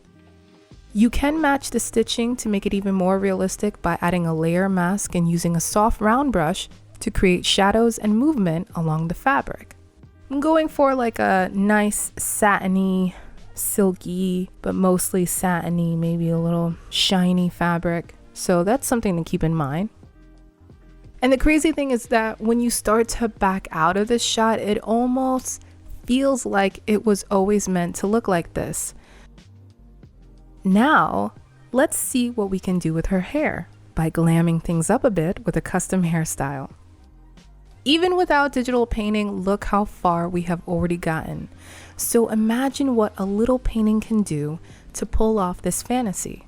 You can match the stitching to make it even more realistic by adding a layer mask and using a soft round brush to create shadows and movement along the fabric. I'm going for like a nice satiny, silky, but mostly satiny, maybe a little shiny fabric. So that's something to keep in mind. And the crazy thing is that when you start to back out of this shot, it almost feels like it was always meant to look like this. Now, let's see what we can do with her hair by glamming things up a bit with a custom hairstyle. Even without digital painting, look how far we have already gotten. So imagine what a little painting can do to pull off this fantasy.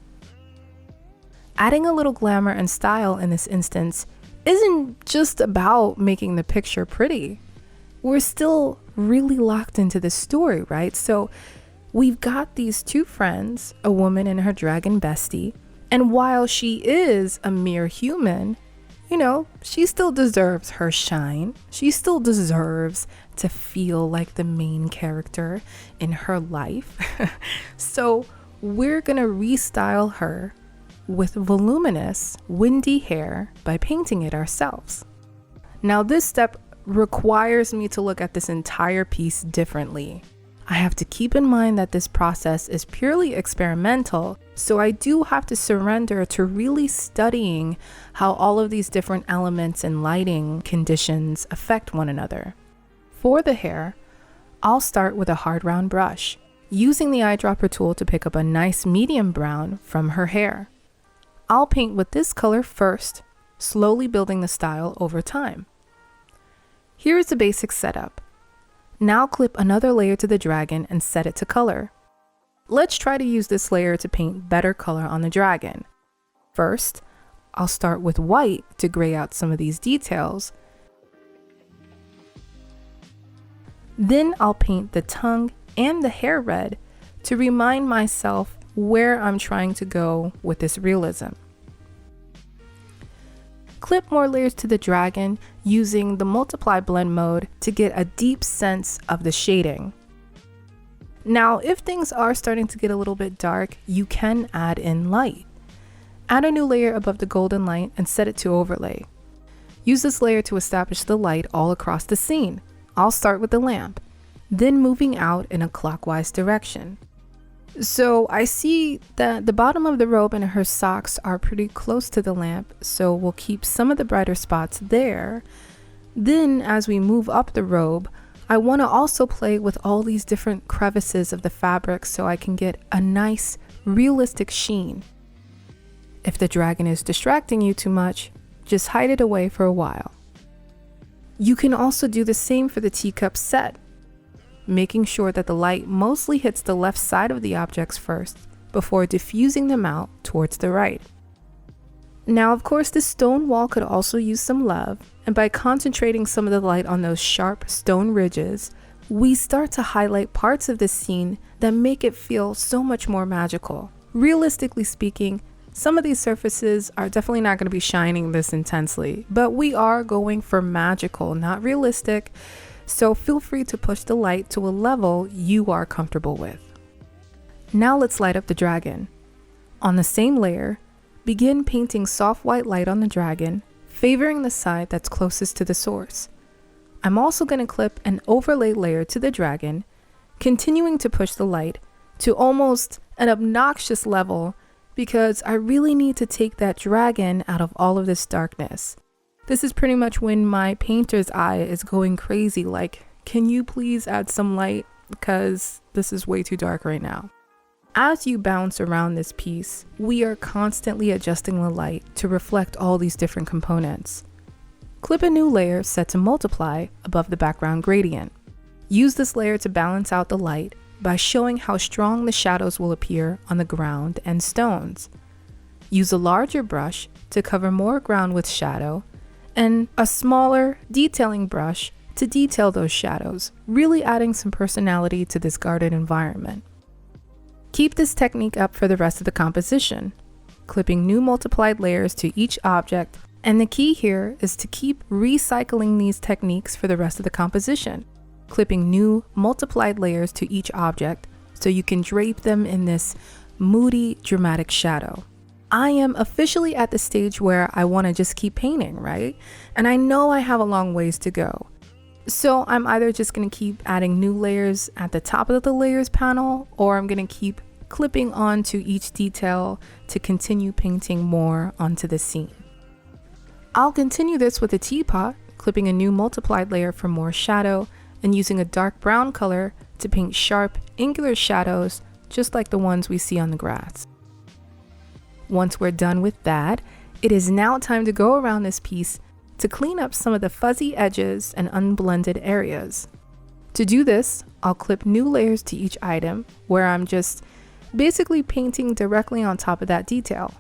Adding a little glamour and style in this instance isn't just about making the picture pretty. We're still really locked into the story, right? So we've got these two friends, a woman and her dragon bestie, and while she is a mere human, you know, she still deserves her shine. She still deserves to feel like the main character in her life. So we're gonna restyle her with voluminous, windy hair by painting it ourselves. Now this step requires me to look at this entire piece differently. I have to keep in mind that this process is purely experimental, so I do have to surrender to really studying how all of these different elements and lighting conditions affect one another. For the hair, I'll start with a hard round brush, using the eyedropper tool to pick up a nice medium brown from her hair. I'll paint with this color first, slowly building the style over time. Here is the basic setup. Now clip another layer to the dragon and set it to color. Let's try to use this layer to paint better color on the dragon. First, I'll start with white to gray out some of these details. Then I'll paint the tongue and the hair red to remind myself where I'm trying to go with this realism. Clip more layers to the dragon using the multiply blend mode to get a deep sense of the shading. Now, if things are starting to get a little bit dark, you can add in light. Add a new layer above the golden light and set it to overlay. Use this layer to establish the light all across the scene. I'll start with the lamp, then moving out in a clockwise direction. So I see that the bottom of the robe and her socks are pretty close to the lamp, so we'll keep some of the brighter spots there. Then as we move up the robe, I want to also play with all these different crevices of the fabric so I can get a nice realistic sheen. If the dragon is distracting you too much, just hide it away for a while. You can also do the same for the teacup set, making sure that the light mostly hits the left side of the objects first before diffusing them out towards the right. Now, of course, the stone wall could also use some love, and by concentrating some of the light on those sharp stone ridges, we start to highlight parts of this scene that make it feel so much more magical. Realistically speaking, some of these surfaces are definitely not going to be shining this intensely, but we are going for magical, not realistic, so feel free to push the light to a level you are comfortable with. Now let's light up the dragon. On the same layer, begin painting soft white light on the dragon, favoring the side that's closest to the source. I'm also going to clip an overlay layer to the dragon, continuing to push the light to almost an obnoxious level because I really need to take that dragon out of all of this darkness. This is pretty much when my painter's eye is going crazy, like, can you please add some light because this is way too dark right now. As you bounce around this piece, we are constantly adjusting the light to reflect all these different components. Clip a new layer set to multiply above the background gradient. Use this layer to balance out the light by showing how strong the shadows will appear on the ground and stones. Use a larger brush to cover more ground with shadow, and a smaller detailing brush to detail those shadows, really adding some personality to this garden environment. Keep this technique up for the rest of the composition, clipping new multiplied layers to each object, and the key here is to keep recycling these techniques for the rest of the composition, clipping new multiplied layers to each object so you can drape them in this moody, dramatic shadow. I am officially at the stage where I want to just keep painting, right? And I know I have a long ways to go. So I'm either just going to keep adding new layers at the top of the layers panel, or I'm going to keep clipping onto each detail to continue painting more onto the scene. I'll continue this with a teapot, clipping a new multiplied layer for more shadow and using a dark brown color to paint sharp, angular shadows just like the ones we see on the grass. Once we're done with that, it is now time to go around this piece to clean up some of the fuzzy edges and unblended areas. To do this, I'll clip new layers to each item where I'm just basically painting directly on top of that detail.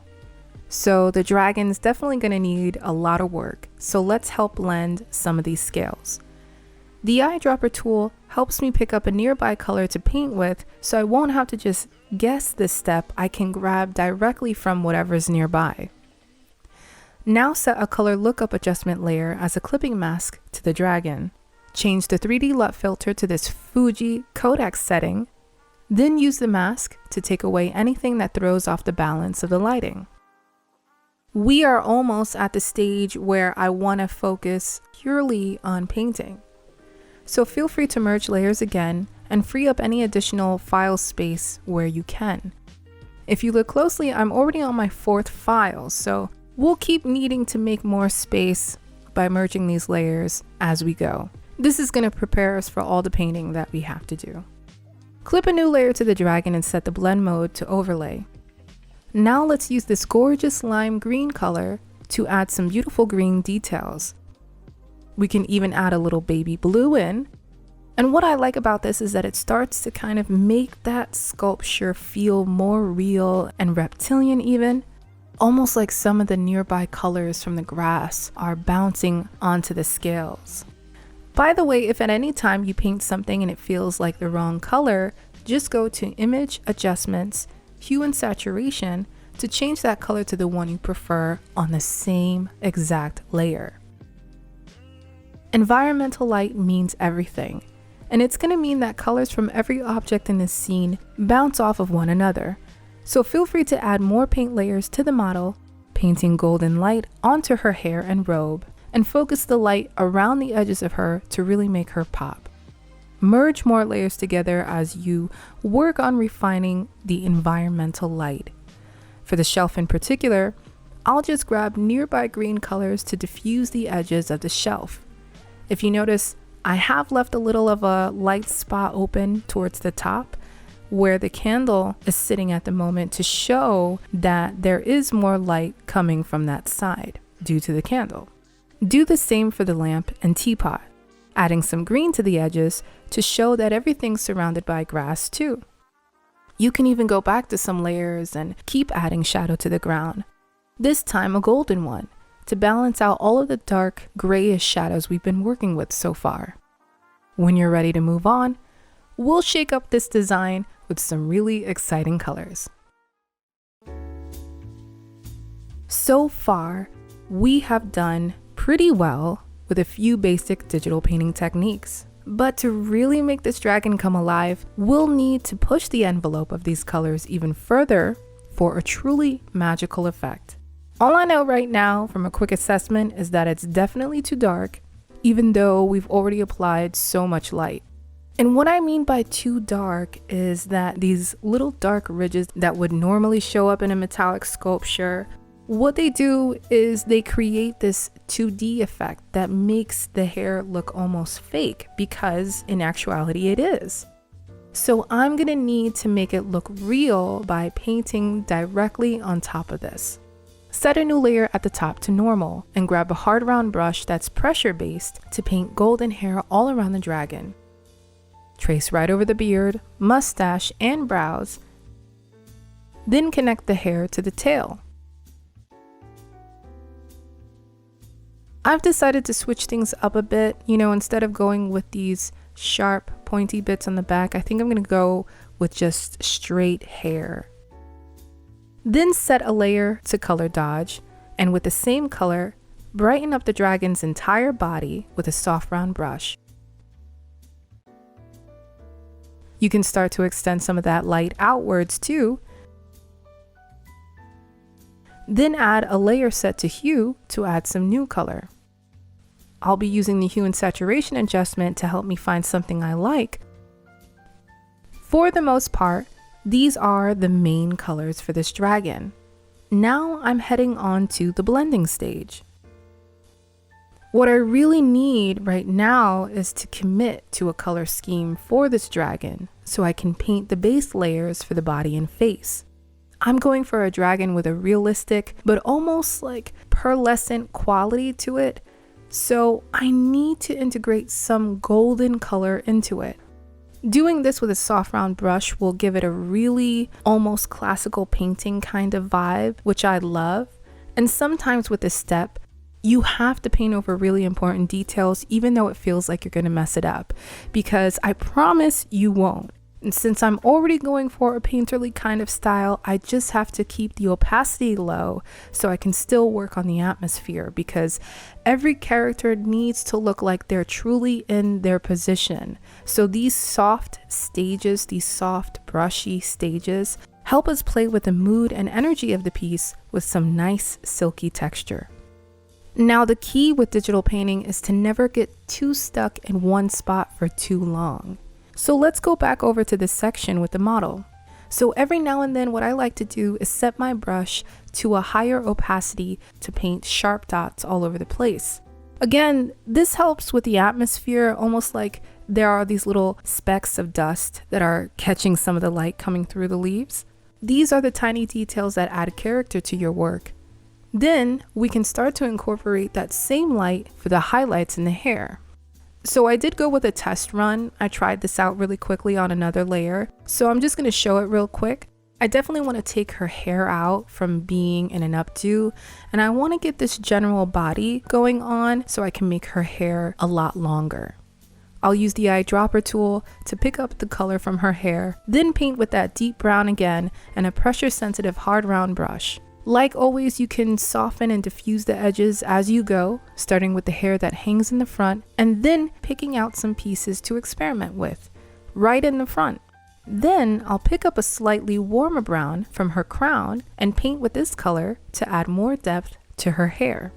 So the dragon's definitely going to need a lot of work, so let's help blend some of these scales. The eyedropper tool helps me pick up a nearby color to paint with, so I won't have to just guess this step. I can grab directly from whatever's nearby. Now set a color lookup adjustment layer as a clipping mask to the dragon. Change the 3D LUT filter to this Fuji Kodak setting, then use the mask to take away anything that throws off the balance of the lighting. We are almost at the stage where I want to focus purely on painting. So feel free to merge layers again and free up any additional file space where you can. If you look closely, I'm already on my 4th file, so we'll keep needing to make more space by merging these layers as we go. This is going to prepare us for all the painting that we have to do. Clip a new layer to the dragon and set the blend mode to overlay. Now let's use this gorgeous lime green color to add some beautiful green details. We can even add a little baby blue in. And what I like about this is that it starts to kind of make that sculpture feel more real and reptilian even. Almost like some of the nearby colors from the grass are bouncing onto the scales. By the way, if at any time you paint something and it feels like the wrong color, just go to Image Adjustments, Hue and Saturation to change that color to the one you prefer on the same exact layer. Environmental light means everything, and it's going to mean that colors from every object in this scene bounce off of one another. So feel free to add more paint layers to the model, painting golden light onto her hair and robe, and focus the light around the edges of her to really make her pop. Merge more layers together as you work on refining the environmental light. For the shelf in particular, I'll just grab nearby green colors to diffuse the edges of the shelf. If you notice, I have left a little of a light spot open towards the top where the candle is sitting at the moment to show that there is more light coming from that side due to the candle. Do the same for the lamp and teapot, adding some green to the edges to show that everything's surrounded by grass too. You can even go back to some layers and keep adding shadow to the ground, this time a golden one, to balance out all of the dark grayish shadows we've been working with so far. When you're ready to move on, we'll shake up this design with some really exciting colors. So far, we have done pretty well with a few basic digital painting techniques. But to really make this dragon come alive, we'll need to push the envelope of these colors even further for a truly magical effect. All I know right now from a quick assessment is that it's definitely too dark, even though we've already applied so much light. And what I mean by too dark is that these little dark ridges that would normally show up in a metallic sculpture, what they do is they create this 2D effect that makes the hair look almost fake, because in actuality it is. So I'm gonna need to make it look real by painting directly on top of this. Set a new layer at the top to normal and grab a hard round brush that's pressure based to paint golden hair all around the dragon. Trace right over the beard, mustache, and brows, then connect the hair to the tail. I've decided to switch things up a bit, instead of going with these sharp, pointy bits on the back, I think I'm gonna go with just straight hair. Then set a layer to color dodge, and with the same color, brighten up the dragon's entire body with a soft round brush. You can start to extend some of that light outwards too. Then add a layer set to hue to add some new color. I'll be using the hue and saturation adjustment to help me find something I like. For the most part, these are the main colors for this dragon. Now I'm heading on to the blending stage. What I really need right now is to commit to a color scheme for this dragon so I can paint the base layers for the body and face. I'm going for a dragon with a realistic but almost like pearlescent quality to it, so I need to integrate some golden color into it. Doing this with a soft round brush will give it a really almost classical painting kind of vibe, which I love. And sometimes with this step, you have to paint over really important details even though it feels like you're going to mess it up, because I promise you won't. And since I'm already going for a painterly kind of style, I just have to keep the opacity low so I can still work on the atmosphere, because every character needs to look like they're truly in their position. So these soft stages, these soft brushy stages, help us play with the mood and energy of the piece with some nice silky texture. Now the key with digital painting is to never get too stuck in one spot for too long. So let's go back over to this section with the model. So every now and then what I like to do is set my brush to a higher opacity to paint sharp dots all over the place. Again, this helps with the atmosphere, almost like there are these little specks of dust that are catching some of the light coming through the leaves. These are the tiny details that add character to your work. Then we can start to incorporate that same light for the highlights in the hair. So I did go with a test run. I tried this out really quickly on another layer. So I'm just going to show it real quick. I definitely want to take her hair out from being in an updo, and I want to get this general body going on so I can make her hair a lot longer. I'll use the eyedropper tool to pick up the color from her hair, then paint with that deep brown again and a pressure-sensitive hard round brush. Like always, you can soften and diffuse the edges as you go, starting with the hair that hangs in the front and then picking out some pieces to experiment with, right in the front. Then I'll pick up a slightly warmer brown from her crown and paint with this color to add more depth to her hair.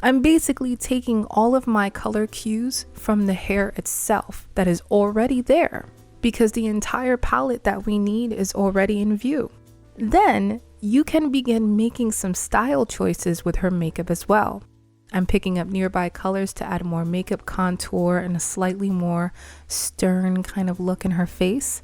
I'm basically taking all of my color cues from the hair itself that is already there, because the entire palette that we need is already in view. Then you can begin making some style choices with her makeup as well. I'm picking up nearby colors to add more makeup contour and a slightly more stern kind of look in her face.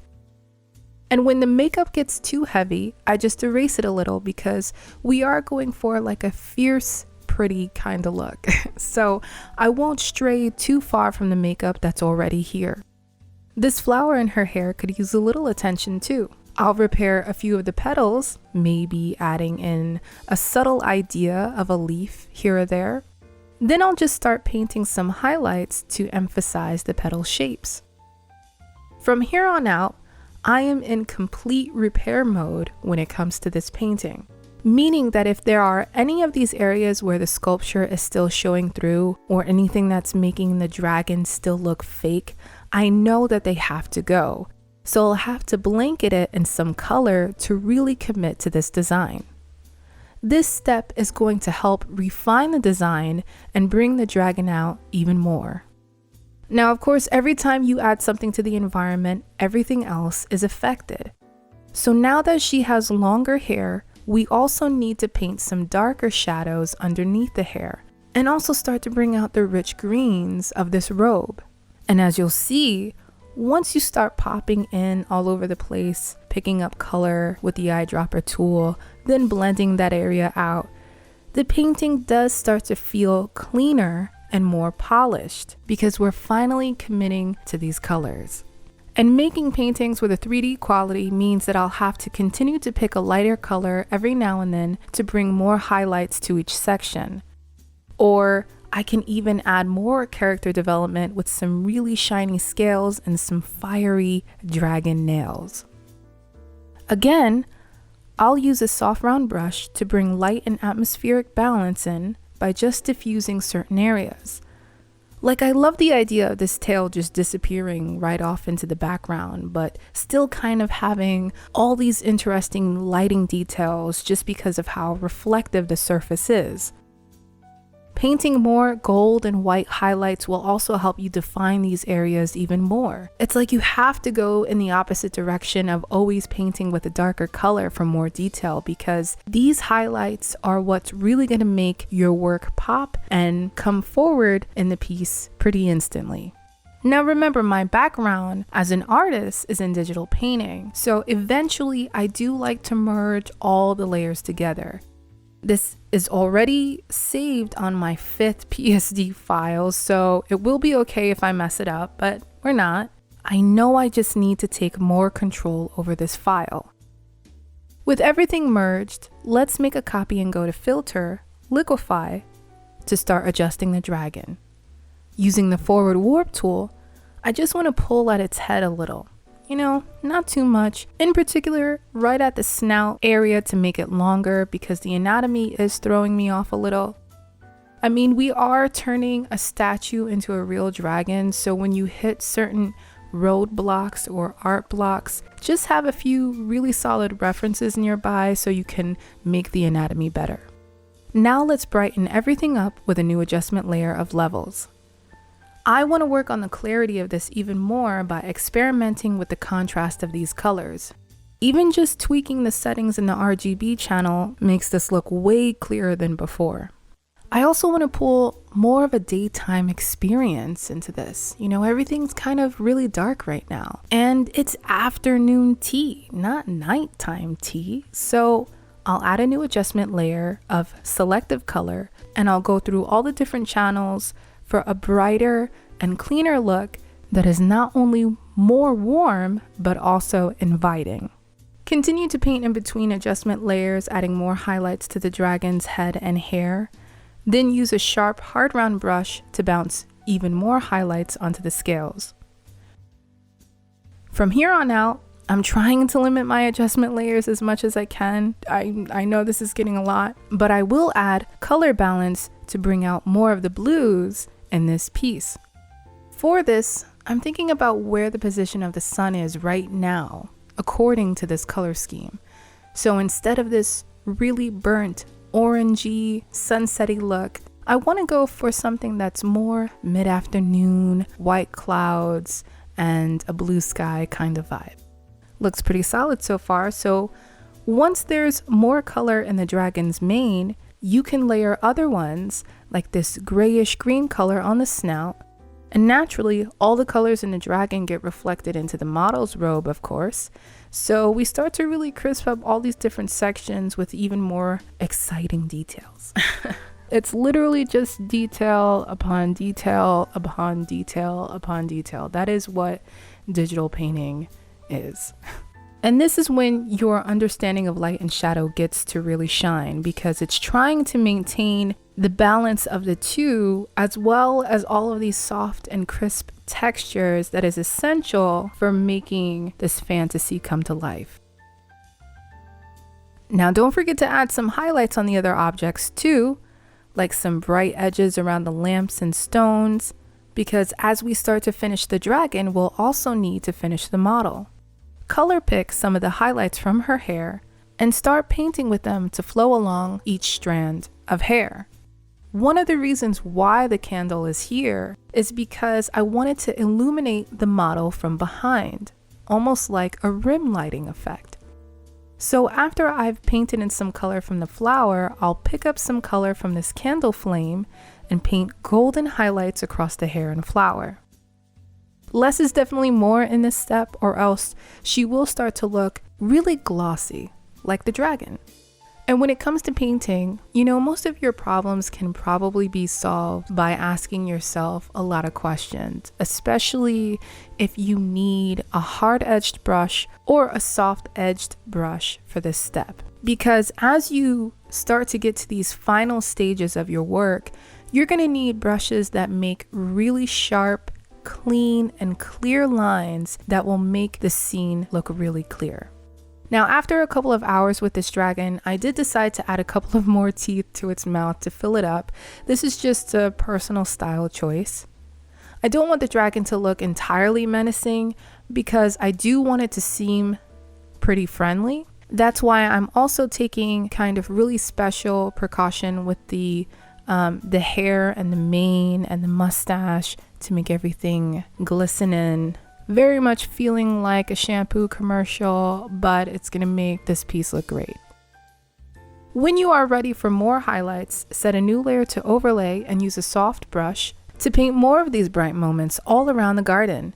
And when the makeup gets too heavy, I just erase it a little because we are going for like a fierce, pretty kind of look. So I won't stray too far from the makeup that's already here. This flower in her hair could use a little attention too. I'll repair a few of the petals, maybe adding in a subtle idea of a leaf here or there. Then I'll just start painting some highlights to emphasize the petal shapes. From here on out, I am in complete repair mode when it comes to this painting, meaning that if there are any of these areas where the sculpture is still showing through or anything that's making the dragon still look fake, I know that they have to go. So I'll have to blanket it in some color to really commit to this design. This step is going to help refine the design and bring the dragon out even more. Now, of course, every time you add something to the environment, everything else is affected. So now that she has longer hair, we also need to paint some darker shadows underneath the hair and also start to bring out the rich greens of this robe. And as you'll see, once you start popping in all over the place, picking up color with the eyedropper tool, then blending that area out, the painting does start to feel cleaner and more polished because we're finally committing to these colors. And making paintings with a 3D quality means that I'll have to continue to pick a lighter color every now and then to bring more highlights to each section. Or I can even add more character development with some really shiny scales and some fiery dragon nails. Again, I'll use a soft round brush to bring light and atmospheric balance in by just diffusing certain areas. Like, I love the idea of this tail just disappearing right off into the background, but still kind of having all these interesting lighting details just because of how reflective the surface is. Painting more gold and white highlights will also help you define these areas even more. It's like you have to go in the opposite direction of always painting with a darker color for more detail, because these highlights are what's really going to make your work pop and come forward in the piece pretty instantly. Now remember, my background as an artist is in digital painting, so eventually I do like to merge all the layers together. This is already saved on my 5th PSD file, so it will be okay if I mess it up, but we're not. I know I just need to take more control over this file. With everything merged, let's make a copy and go to Filter, Liquify, to start adjusting the dragon. Using the Forward Warp tool, I just want to pull at its head a little. Not too much, in particular right at the snout area to make it longer because the anatomy is throwing me off a little. I mean, we are turning a statue into a real dragon, so when you hit certain roadblocks or art blocks, just have a few really solid references nearby so you can make the anatomy better. Now let's brighten everything up with a new adjustment layer of levels. I want to work on the clarity of this even more by experimenting with the contrast of these colors. Even just tweaking the settings in the RGB channel makes this look way clearer than before. I also want to pull more of a daytime experience into this. Everything's kind of really dark right now. And it's afternoon tea, not nighttime tea. So I'll add a new adjustment layer of selective color, and I'll go through all the different channels for a brighter and cleaner look that is not only more warm, but also inviting. Continue to paint in between adjustment layers, adding more highlights to the dragon's head and hair. Then use a sharp, hard round brush to bounce even more highlights onto the scales. From here on out, I'm trying to limit my adjustment layers as much as I can. I know this is getting a lot, but I will add color balance to bring out more of the blues in this piece. For this, I'm thinking about where the position of the sun is right now, according to this color scheme. So instead of this really burnt, orangey, sunsetty look, I want to go for something that's more mid-afternoon, white clouds, and a blue sky kind of vibe. Looks pretty solid so far, so once there's more color in the dragon's mane, you can layer other ones like this grayish green color on the snout, and naturally all the colors in the dragon get reflected into the model's robe, of course, so we start to really crisp up all these different sections with even more exciting details. It's literally just detail upon detail upon detail upon detail. That is what digital painting is. And this is when your understanding of light and shadow gets to really shine, because it's trying to maintain the balance of the two, as well as all of these soft and crisp textures that is essential for making this fantasy come to life. Now, don't forget to add some highlights on the other objects too, like some bright edges around the lamps and stones, because as we start to finish the dragon, we'll also need to finish the model. Color pick some of the highlights from her hair and start painting with them to flow along each strand of hair. One of the reasons why the candle is here is because I wanted to illuminate the model from behind, almost like a rim lighting effect. So after I've painted in some color from the flower, I'll pick up some color from this candle flame and paint golden highlights across the hair and flower. Less is definitely more in this step, or else she will start to look really glossy, like the dragon. And when it comes to painting, you know, most of your problems can probably be solved by asking yourself a lot of questions, especially if you need a hard-edged brush or a soft-edged brush for this step. Because as you start to get to these final stages of your work, you're going to need brushes that make really sharp, clean, and clear lines that will make the scene look really clear. Now, after a couple of hours with this dragon, I did decide to add a couple of more teeth to its mouth to fill it up. This is just a personal style choice. I don't want the dragon to look entirely menacing because I do want it to seem pretty friendly. That's why I'm also taking kind of really special precaution with the hair and the mane and the mustache to make everything glisten, very much feeling like a shampoo commercial, but it's gonna make this piece look great. When you are ready for more highlights, set a new layer to overlay and use a soft brush to paint more of these bright moments all around the garden.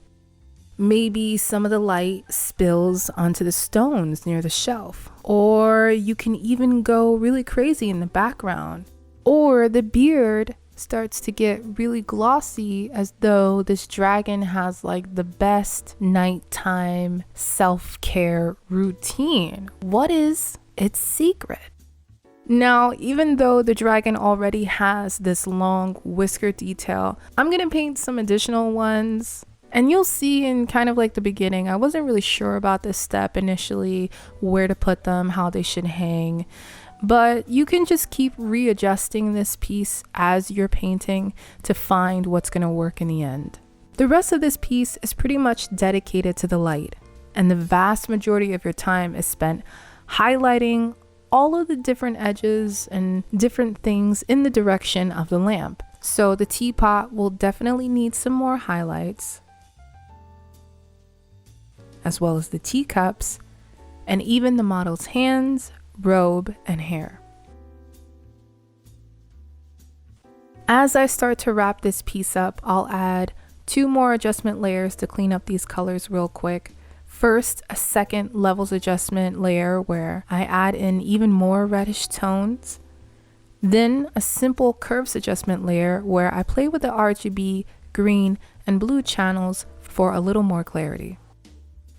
Maybe some of the light spills onto the stones near the shelf, or you can even go really crazy in the background, or the beard starts to get really glossy as though this dragon has like the best nighttime self-care routine. What is its secret? Now, even though the dragon already has this long whisker detail, I'm gonna paint some additional ones. And you'll see in kind of like the beginning, I wasn't really sure about this step initially, where to put them, how they should hang. But you can just keep readjusting this piece as you're painting to find what's going to work in the end. The rest of this piece is pretty much dedicated to the light, and the vast majority of your time is spent highlighting all of the different edges and different things in the direction of the lamp. So the teapot will definitely need some more highlights, as well as the teacups, and even the model's hands, robe, and hair. As I start to wrap this piece up, I'll add 2 more adjustment layers to clean up these colors real quick. First, a second levels adjustment layer where I add in even more reddish tones. Then a simple curves adjustment layer where I play with the RGB, green, and blue channels for a little more clarity.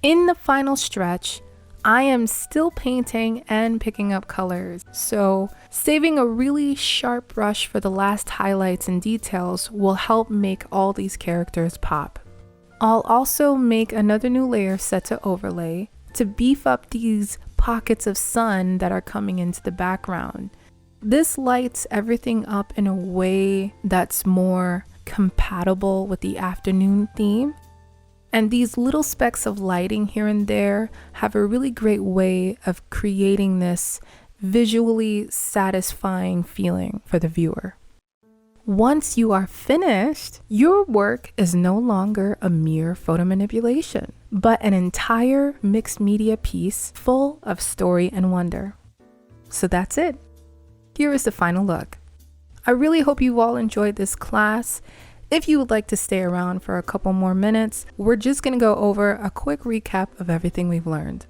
In the final stretch, I am still painting and picking up colors, so saving a really sharp brush for the last highlights and details will help make all these characters pop. I'll also make another new layer set to overlay to beef up these pockets of sun that are coming into the background. This lights everything up in a way that's more compatible with the afternoon theme. And these little specks of lighting here and there have a really great way of creating this visually satisfying feeling for the viewer. Once you are finished, your work is no longer a mere photo manipulation, but an entire mixed media piece full of story and wonder. So that's it. Here is the final look. I really hope you all enjoyed this class. If you would like to stay around for a couple more minutes, we're just going to go over a quick recap of everything we've learned.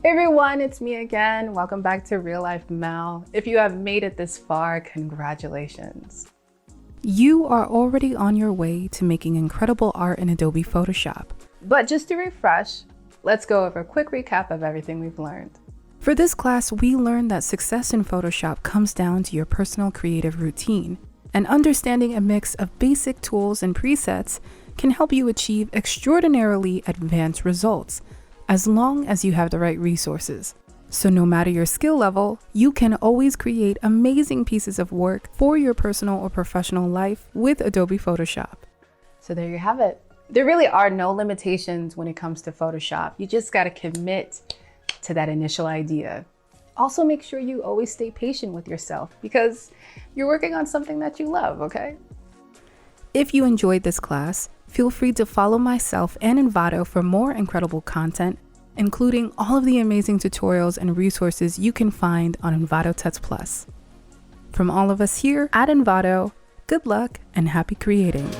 Hey everyone, it's me again. Welcome back to Real Life Mel. If you have made it this far, congratulations. You are already on your way to making incredible art in Adobe Photoshop. But just to refresh, let's go over a quick recap of everything we've learned. For this class, we learned that success in Photoshop comes down to your personal creative routine, and understanding a mix of basic tools and presets can help you achieve extraordinarily advanced results, as long as you have the right resources. So no matter your skill level, you can always create amazing pieces of work for your personal or professional life with Adobe Photoshop. So there you have it. There really are no limitations when it comes to Photoshop. You just got to commit to that initial idea. Also, make sure you always stay patient with yourself because you're working on something that you love, okay? If you enjoyed this class, feel free to follow myself and Envato for more incredible content, including all of the amazing tutorials and resources you can find on Envato Tuts Plus. From all of us here at Envato, good luck and happy creating.